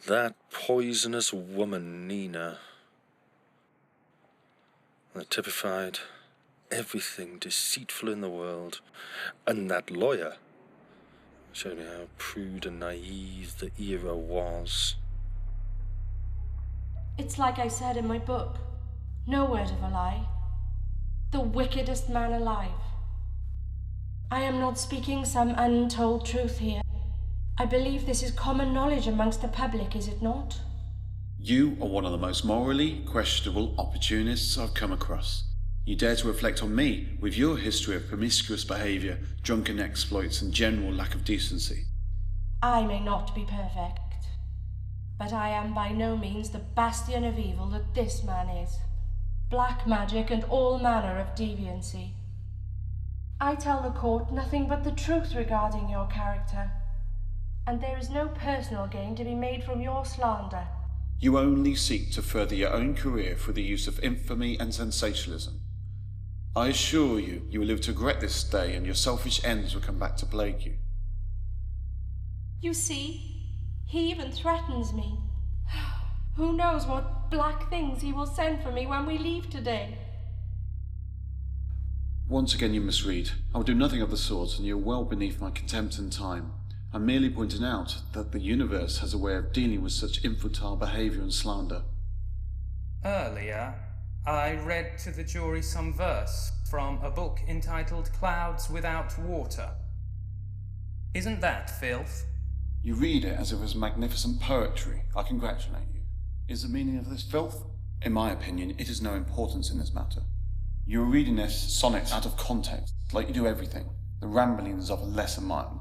That poisonous woman, Nina, that typified everything deceitful in the world. And that lawyer showed me how prude and naive the era was. It's like I said in my book. No word of a lie. The wickedest man alive. I am not speaking some untold truth here. I believe this is common knowledge amongst the public, is it not? You are one of the most morally questionable opportunists I've come across. You dare to reflect on me with your history of promiscuous behaviour, drunken exploits and general lack of decency. I may not be perfect, but I am by no means the bastion of evil that this man is. Black magic and all manner of deviancy. I tell the court nothing but the truth regarding your character, and there is no personal gain to be made from your slander. You only seek to further your own career through the use of infamy and sensationalism. I assure you, you will live to regret this day, and your selfish ends will come back to plague you. You see, he even threatens me. Who knows what black things he will send for me when we leave today? Once again you misread. I will do nothing of the sort, and you are well beneath my contempt and time. I'm merely pointing out that the universe has a way of dealing with such infantile behaviour and slander. Earlier, I read to the jury some verse from a book entitled Clouds Without Water. Isn't that filth? You read it as if it was magnificent poetry. I congratulate you. Is the meaning of this filth? In my opinion, it has no importance in this matter. You are reading this sonnet out of context, like you do everything, the ramblings of a lesser mind.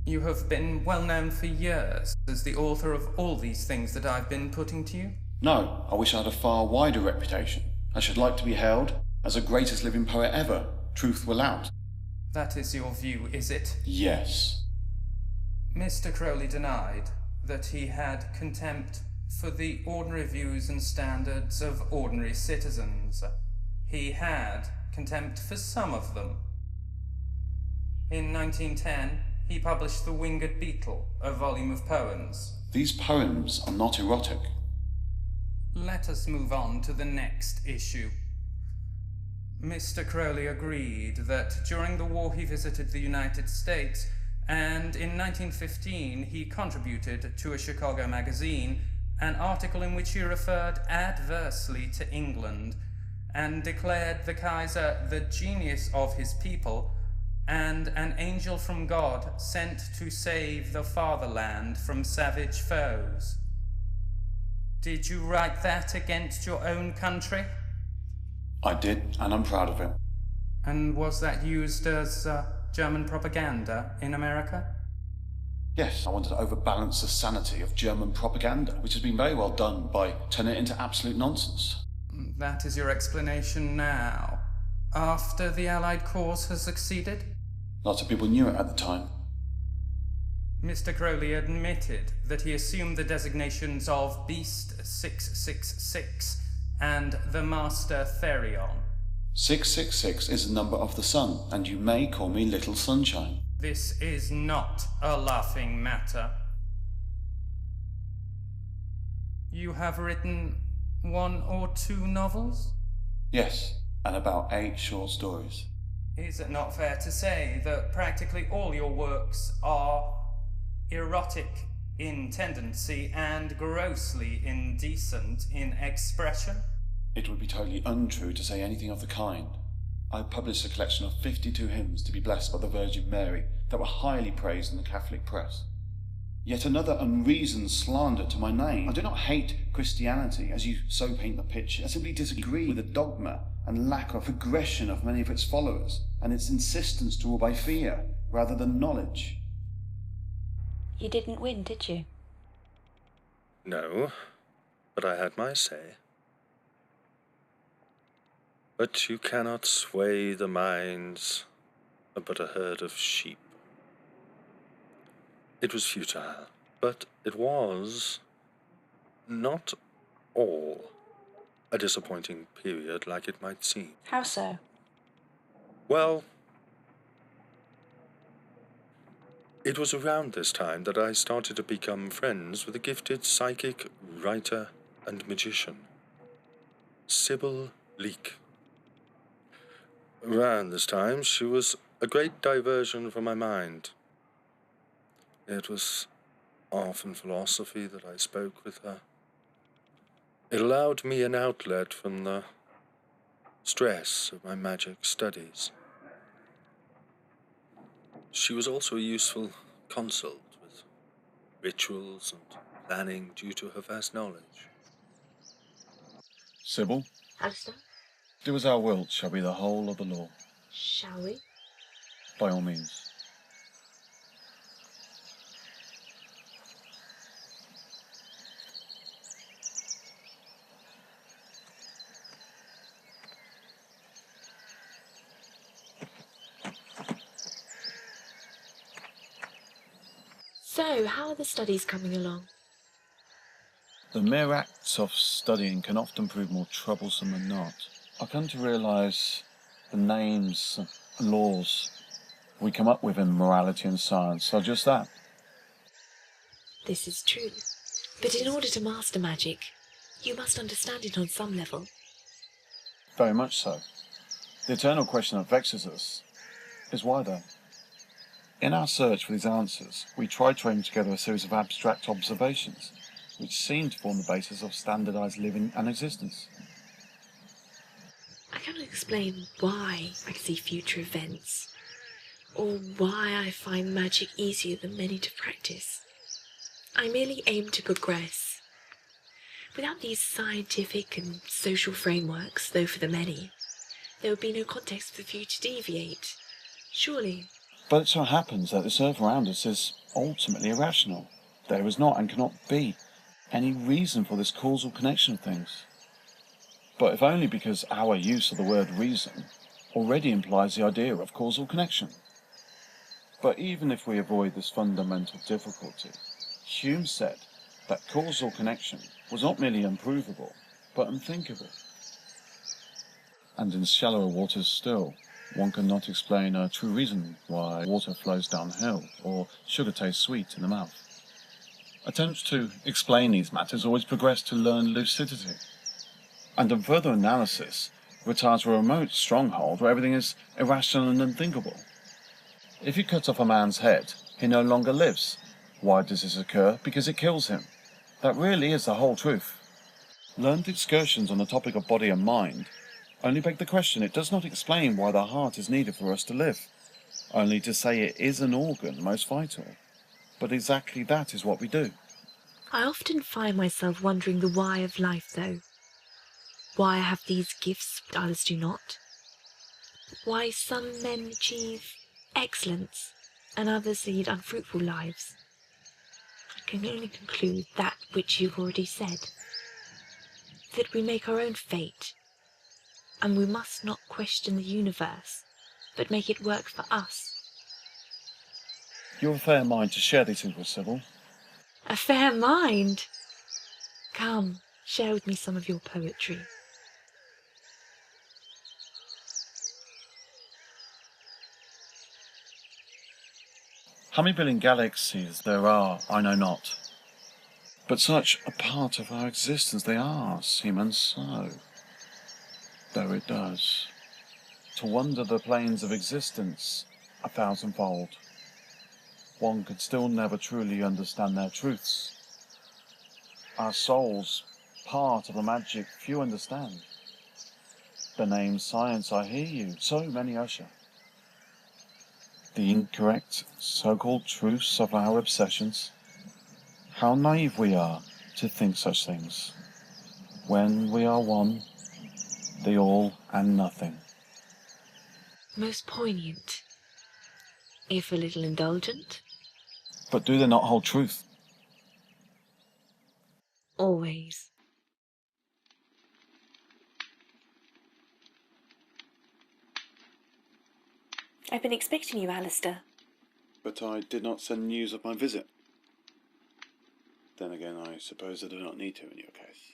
You have been well known for years as the author of all these things that I've been putting to you. No, I wish I had a far wider reputation. I should like to be hailed as the greatest living poet ever. Truth will out. That is your view, is it? Yes. Mr. Crowley denied that he had contempt for the ordinary views and standards of ordinary citizens. He had contempt for some of them. In 1910, he published The Winged Beetle, a volume of poems. These poems are not erotic. Let us move on to the next issue. Mr. Crowley agreed that during the war he visited the United States, and in 1915 he contributed to a Chicago magazine an article in which he referred adversely to England and declared the Kaiser the genius of his people and an angel from God sent to save the fatherland from savage foes. Did you write that against your own country? I did, and I'm proud of it. And was that used as German propaganda in America? Yes, I wanted to overbalance the sanity of German propaganda, which has been very well done by turning it into absolute nonsense. That is your explanation now, after the Allied cause has succeeded? Lots of people knew it at the time. Mr. Crowley admitted that he assumed the designations of Beast 666 and the Master Therion. 666 is the number of the sun, and you may call me Little Sunshine. This is not a laughing matter. You have written 1 or 2 novels? Yes, and about 8 short stories. Is it not fair to say that practically all your works are erotic in tendency and grossly indecent in expression? It would be totally untrue to say anything of the kind. I published a collection of 52 hymns to be blessed by the Virgin Mary that were highly praised in the Catholic press. Yet another unreasoned slander to my name. I do not hate Christianity, as you so paint the picture. I simply disagree with the dogma and lack of progression of many of its followers, and its insistence to rule by fear rather than knowledge. You didn't win, did you? No, but I had my say. But you cannot sway the minds but a herd of sheep. It was futile, but it was not all a disappointing period like it might seem. How so? Well, it was around this time that I started to become friends with a gifted psychic, writer, and magician, Sybil Leek. Around this time, she was a great diversion from my mind. It was often philosophy that I spoke with her. It allowed me an outlet from the stress of my magic studies. She was also a useful consult with rituals and planning due to her vast knowledge. Sybil, Aleister? do as thou wilt shall be the whole of the law. Shall we? By all means. So, how are the studies coming along? The mere acts of studying can often prove more troublesome than not. I come to realise the names and laws we come up with in morality and science are just that. This is true. But in order to master magic, you must understand it on some level. Very much so. The eternal question that vexes us is why then? In our search for these answers, we try to aim together a series of abstract observations, which seem to form the basis of standardised living and existence. I cannot explain why I see future events, or why I find magic easier than many to practice. I merely aim to progress. Without these scientific and social frameworks, though for the many, there would be no context for the few to deviate. Surely. But it so happens that this earth around us is ultimately irrational. There is not and cannot be any reason for this causal connection of things. But if only because our use of the word reason already implies the idea of causal connection. But even if we avoid this fundamental difficulty, Hume said that causal connection was not merely unprovable, but unthinkable. And in shallower waters still, one cannot explain a true reason why water flows downhill or sugar tastes sweet in the mouth. Attempts to explain these matters always progress to learned lucidity, and on further analysis retire to a remote stronghold where everything is irrational and unthinkable. If you cut off a man's head, he no longer lives. Why does this occur? Because it kills him. That really is the whole truth. Learned excursions on the topic of body and mind only beg the question. It does not explain why the heart is needed for us to live, only to say it is an organ most vital. But exactly that is what we do. I often find myself wondering the why of life, though. Why I have these gifts, but others do not. Why some men achieve excellence, and others lead unfruitful lives. I can only conclude that which you've already said, that we make our own fate, and we must not question the universe, but make it work for us. You're a fair mind to share these things with, Sybil. A fair mind? Come, share with me some of your poetry. How many billion galaxies there are, I know not. But such a part of our existence they are, seem and so. Though it does. To wander the planes of existence 1,000-fold. One could still never truly understand their truths. Our souls, part of the magic few understand. The name science, I hear you, so many usher. The incorrect so-called truths of our obsessions. How naive we are to think such things, when we are one, the all and nothing. Most poignant, if a little indulgent. But do they not hold truth? Always. I've been expecting you, Aleister. But I did not send news of my visit. Then again, I suppose I do not need to in your case.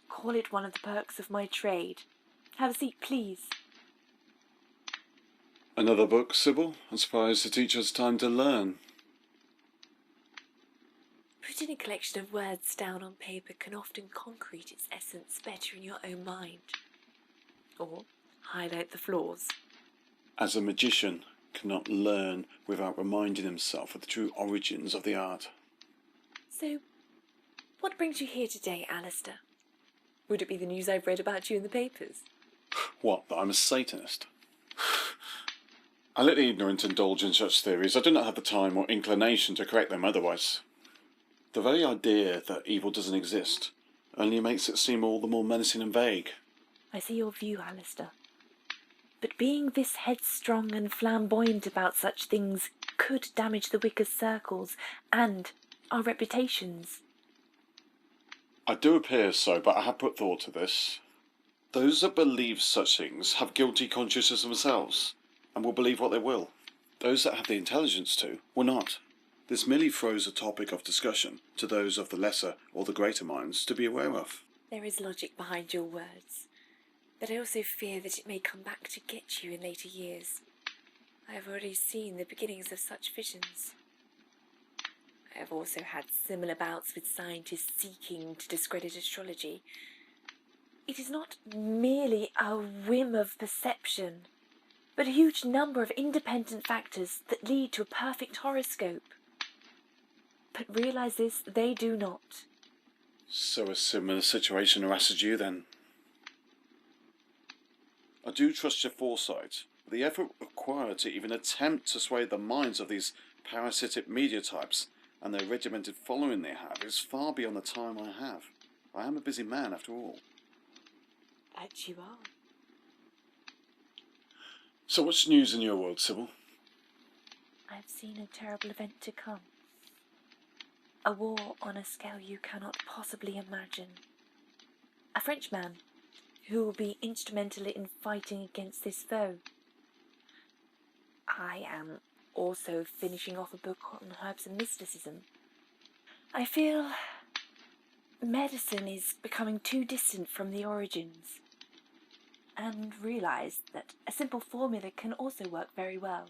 Call it one of the perks of my trade. Have a seat, please. Another book, Sybil? I'm surprised the teacher has time to learn. Putting a collection of words down on paper can often concrete its essence better in your own mind. Or highlight the flaws. As a magician cannot learn without reminding himself of the true origins of the art. So, what brings you here today, Aleister? Would it be the news I've read about you in the papers? What, that I'm a Satanist? I let the ignorant indulge in such theories. I do not have the time or inclination to correct them otherwise. The very idea that evil doesn't exist only makes it seem all the more menacing and vague. I see your view, Aleister. But being this headstrong and flamboyant about such things could damage the Wicca's circles and our reputations. I do appear so, but I have put thought to this. Those that believe such things have guilty consciences themselves, and will believe what they will. Those that have the intelligence to will not. This merely throws a topic of discussion to those of the lesser or the greater minds to be aware of. There is logic behind your words, but I also fear that it may come back to get you in later years. I have already seen the beginnings of such visions. I have also had similar bouts with scientists seeking to discredit astrology. It is not merely a whim of perception, but a huge number of independent factors that lead to a perfect horoscope. But realise this, they do not. So a similar situation harasses you then? I do trust your foresight, but the effort required to even attempt to sway the minds of these parasitic media types and their regimented following they have is far beyond the time I have. I am a busy man after all. That you are. So what's news in your world, Sybil? I have seen a terrible event to come. A war on a scale you cannot possibly imagine. A Frenchman who will be instrumental in fighting against this foe. I am also finishing off a book on herbs and mysticism. I feel medicine is becoming too distant from the origins, and realise that a simple formula can also work very well.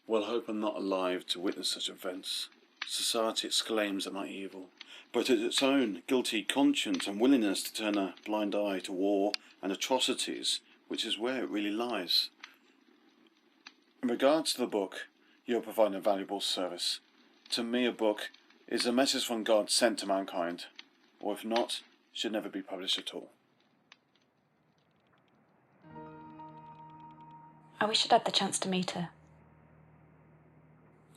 Well, I hope I'm not alive to witness such events. Society exclaims at my evil, but it's its own guilty conscience and willingness to turn a blind eye to war and atrocities, which is where it really lies. In regards to the book, you are providing a valuable service. To me, a book is a message from God sent to mankind, or if not, should never be published at all. I wish I'd had the chance to meet her.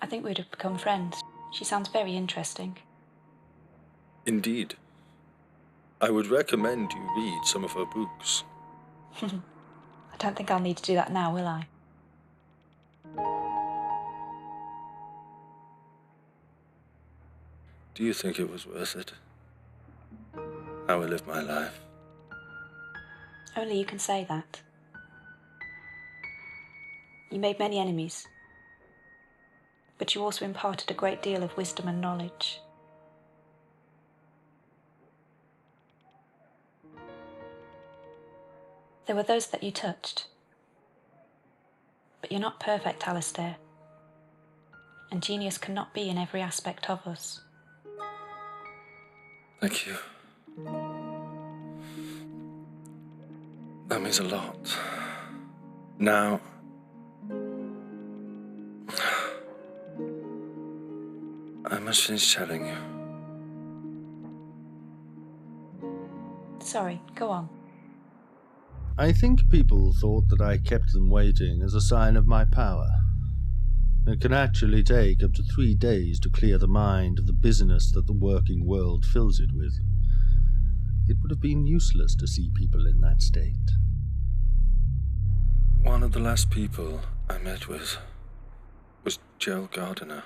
I think we'd have become friends. She sounds very interesting. Indeed. I would recommend you read some of her books. I don't think I'll need to do that now, will I? Do you think it was worth it? How I lived my life? Only you can say that. You made many enemies, but you also imparted a great deal of wisdom and knowledge. There were those that you touched, but you're not perfect, Aleister, and genius cannot be in every aspect of us. Thank you. That means a lot. Now, I must finish telling you. Sorry, go on. I think people thought that I kept them waiting as a sign of my power. It can actually take up to 3 days to clear the mind of the business that the working world fills it with. It would have been useless to see people in that state. One of the last people I met with was Joel Gardiner.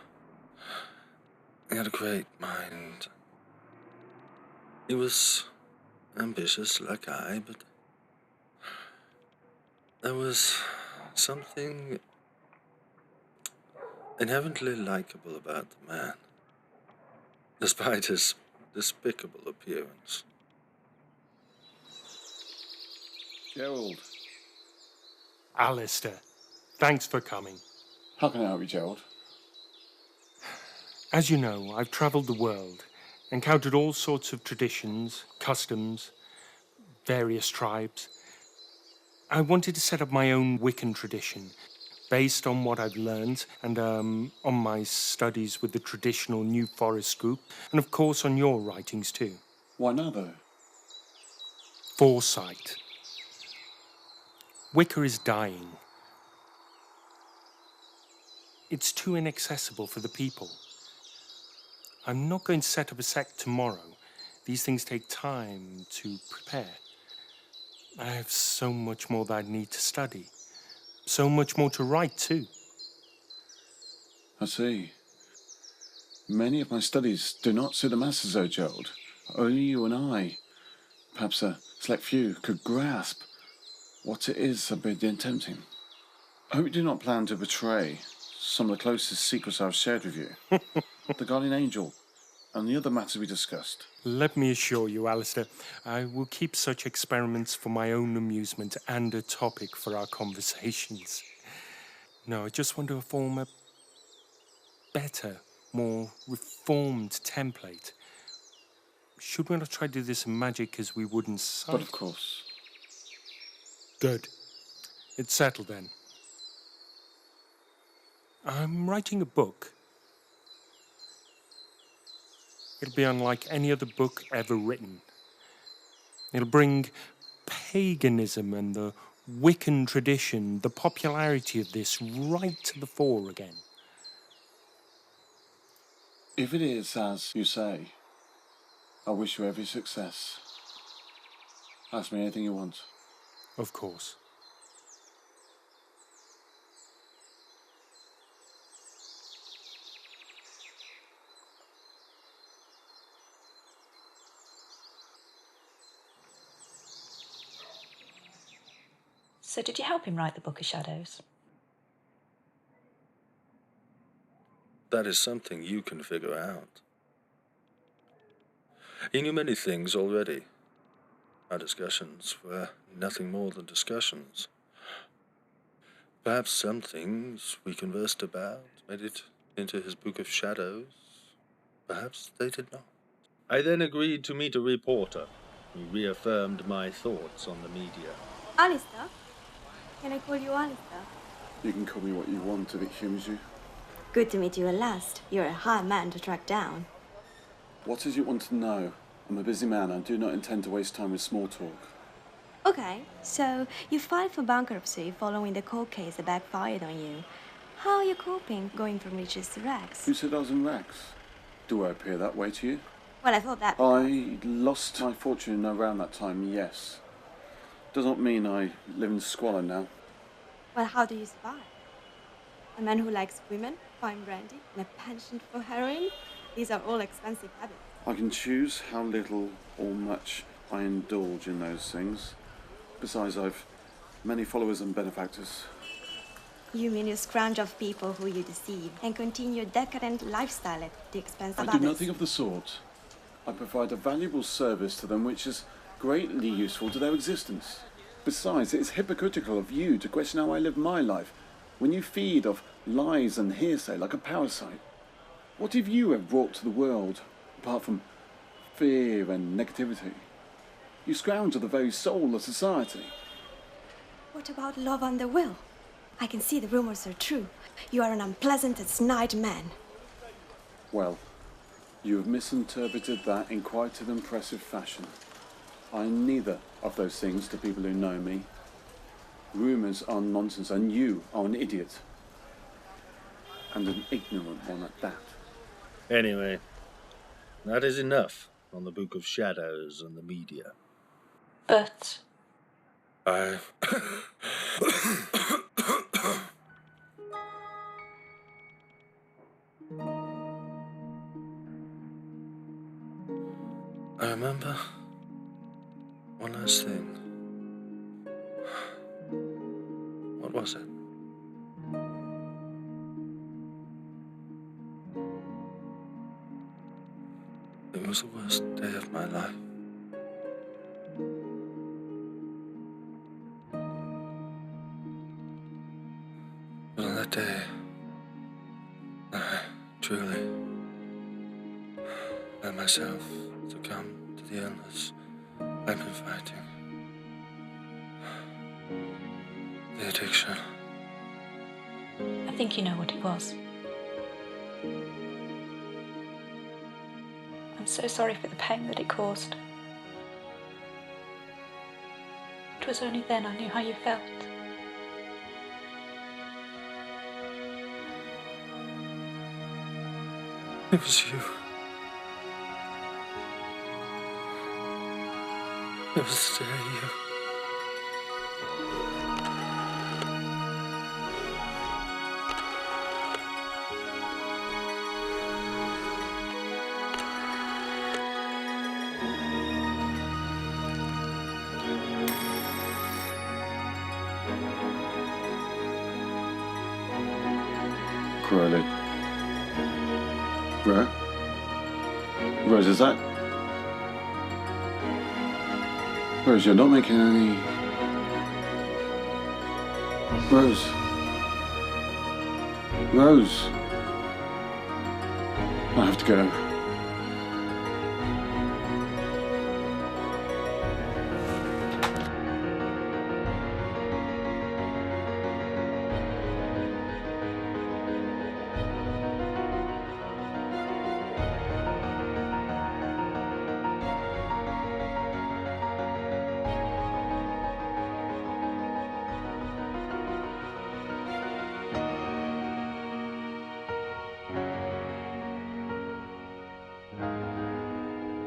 He had a great mind. He was ambitious like I, but there was something inherently likable about the man, despite his despicable appearance. Gerald. Aleister, thanks for coming. How can I help you, Gerald? As you know, I've travelled the world, encountered all sorts of traditions, customs, various tribes. I wanted to set up my own Wiccan tradition, based on what I've learned and on my studies with the traditional New Forest group, and of course on your writings too. Why now, though? Foresight. Wicca is dying. It's too inaccessible for the people. I'm not going to set up a sect tomorrow. These things take time to prepare. I have so much more that I need to study. So much more to write, too. I see. Many of my studies do not suit the masses, though, Gerald. Only you and I, perhaps a select few, could grasp what it is I've been attempting. I hope you do not plan to betray some of the closest secrets I've shared with you. The guardian angel and the other matters we discussed. Let me assure you, Aleister, I will keep such experiments for my own amusement and a topic for our conversations. No, I just want to form a better, more reformed template. Should we not try to do this in magic as we would in science? But of course. Good. It's settled then. I'm writing a book. It'll be unlike any other book ever written. It'll bring paganism and the Wiccan tradition, the popularity of this, right to the fore again. If it is as you say, I wish you every success. Ask me anything you want. Of course. So did you help him write the Book of Shadows? That is something you can figure out. He knew many things already. Our discussions were nothing more than discussions. Perhaps some things we conversed about made it into his Book of Shadows. Perhaps they did not. I then agreed to meet a reporter who reaffirmed my thoughts on the media. Aleister? Can I call you Aleister? You can call me what you want if it humours you. Good to meet you at last. You're a hard man to track down. What is it you want to know? I'm a busy man. I do not intend to waste time with small talk. Okay, so you filed for bankruptcy following the court case that backfired on you. How are you coping, going from riches to rags? Who said I was in rags? Do I appear that way to you? Well, I thought that... I lost my fortune around that time, yes. Does not mean I live in squalor now. Well, how do you survive? A man who likes women, fine brandy, and a penchant for heroin? These are all expensive habits. I can choose how little or much I indulge in those things. Besides, I've many followers and benefactors. You mean you scrounge off people who you deceive and continue your decadent lifestyle at the expense of I others? do nothing of the sort. I provide a valuable service to them which is greatly useful to their existence. Besides, it is hypocritical of you to question how I live my life when you feed off lies and hearsay like a parasite. What have you ever brought to the world, apart from fear and negativity? You scrounge at the very soul of society. What about love and the will? I can see the rumors are true. You are an unpleasant and snide man. Well, you have misinterpreted that in quite an impressive fashion. I am neither of those things to people who know me. Rumours are nonsense, and you are an idiot. And an ignorant one at that. Anyway, that is enough on the Book of Shadows and the media. But... I remember one last thing. What was it? It was the worst day of my life. But on that day, I truly let myself succumb to the illness I've been fighting. The addiction. I think you know what it was. I'm so sorry for the pain that it caused. It was only then I knew how you felt. It was you. It was the day you... Crowley. Rose, is that... Rose, you're not making any... Rose. Rose. I have to go.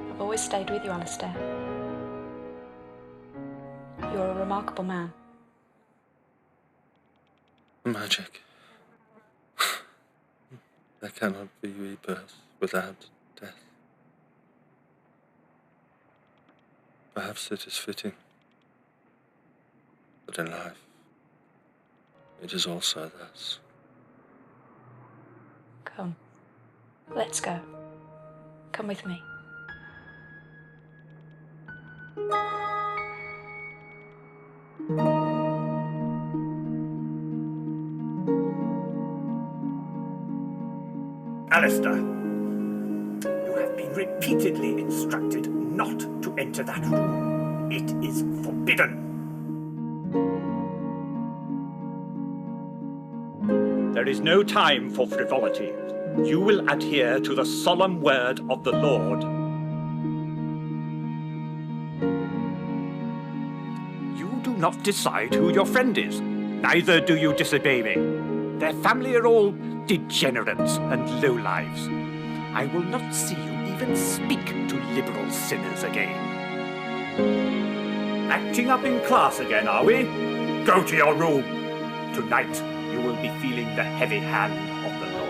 I've always stayed with you, Aleister. You're a remarkable man. Magic. There cannot be rebirth without death. Perhaps it is fitting, but in life, it is also thus. Come, let's go. Come with me. Aleister, you have been repeatedly instructed not to enter that room. It is forbidden. There is no time for frivolity. You will adhere to the solemn word of the Lord. You do not decide who your friend is. Neither do you disobey me. Their family are all degenerates and lowlives. I will not see you even speak to liberal sinners again. Acting up in class again, are we? Go to your room. Tonight, you will be feeling the heavy hand of the Lord.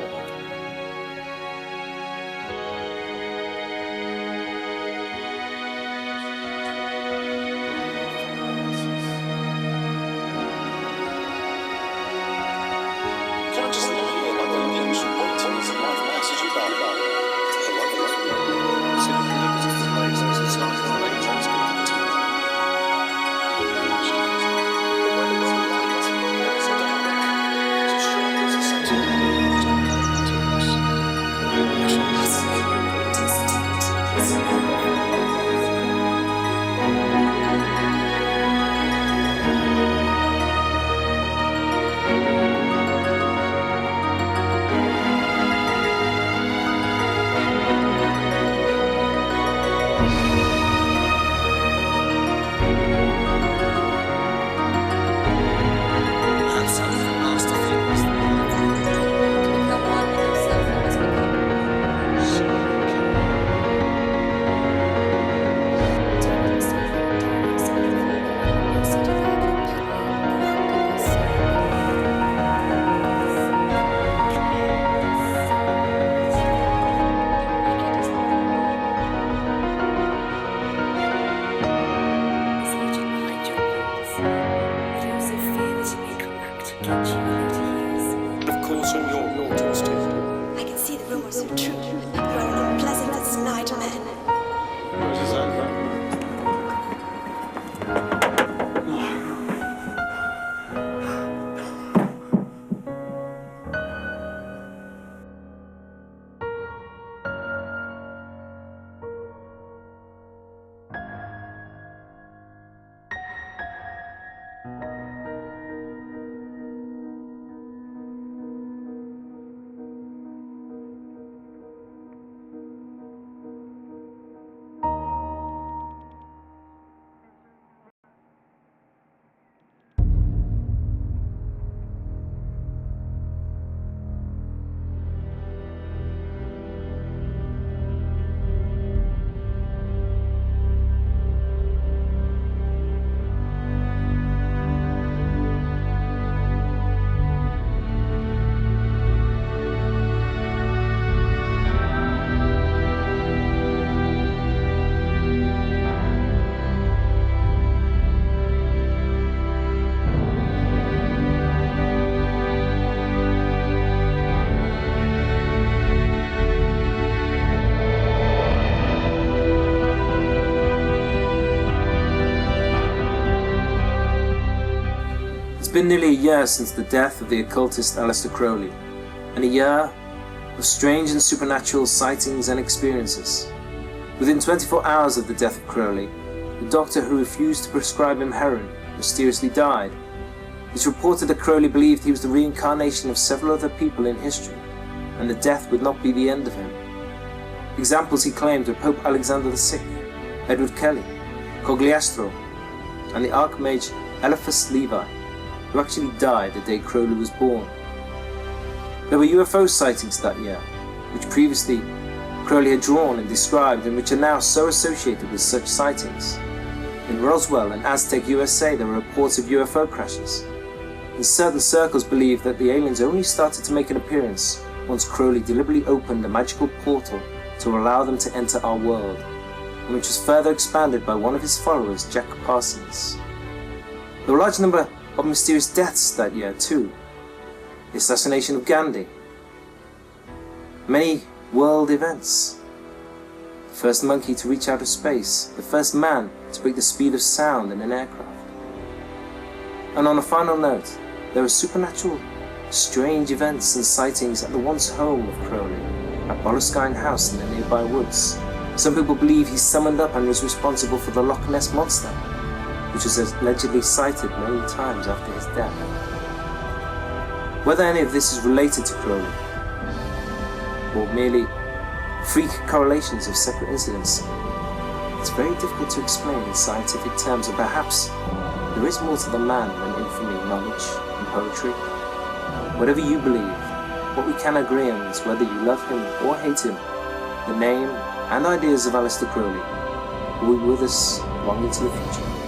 been nearly a year since the death of the occultist Aleister Crowley, and a year of strange and supernatural sightings and experiences. Within 24 hours of the death of Crowley, the doctor who refused to prescribe him heroin mysteriously died. It's reported that Crowley believed he was the reincarnation of several other people in history, and that death would not be the end of him. Examples he claimed were Pope Alexander VI, Edward Kelly, Cogliastro, and the Archmage Eliphas Levi, who actually died the day Crowley was born. There were UFO sightings that year, which previously Crowley had drawn and described and which are now so associated with such sightings. In Roswell and Aztec, USA, there were reports of UFO crashes. And certain circles believe that the aliens only started to make an appearance once Crowley deliberately opened a magical portal to allow them to enter our world, and which was further expanded by one of his followers, Jack Parsons. There were a large number of mysterious deaths that year too. The assassination of Gandhi, many world events, the first monkey to reach outer space, the first man to break the speed of sound in an aircraft. And on a final note, there are supernatural, strange events and sightings at the once home of Crowley, at Boleskine House in the nearby woods. Some people believe he summoned up and was responsible for the Loch Ness Monster, which was allegedly sighted many times after his death. Whether any of this is related to Crowley, or merely freak correlations of separate incidents, it's very difficult to explain in scientific terms, or perhaps there is more to the man than infamy, knowledge, and poetry. Whatever you believe, what we can agree on is whether you love him or hate him, the name and ideas of Aleister Crowley will be with us long into the future.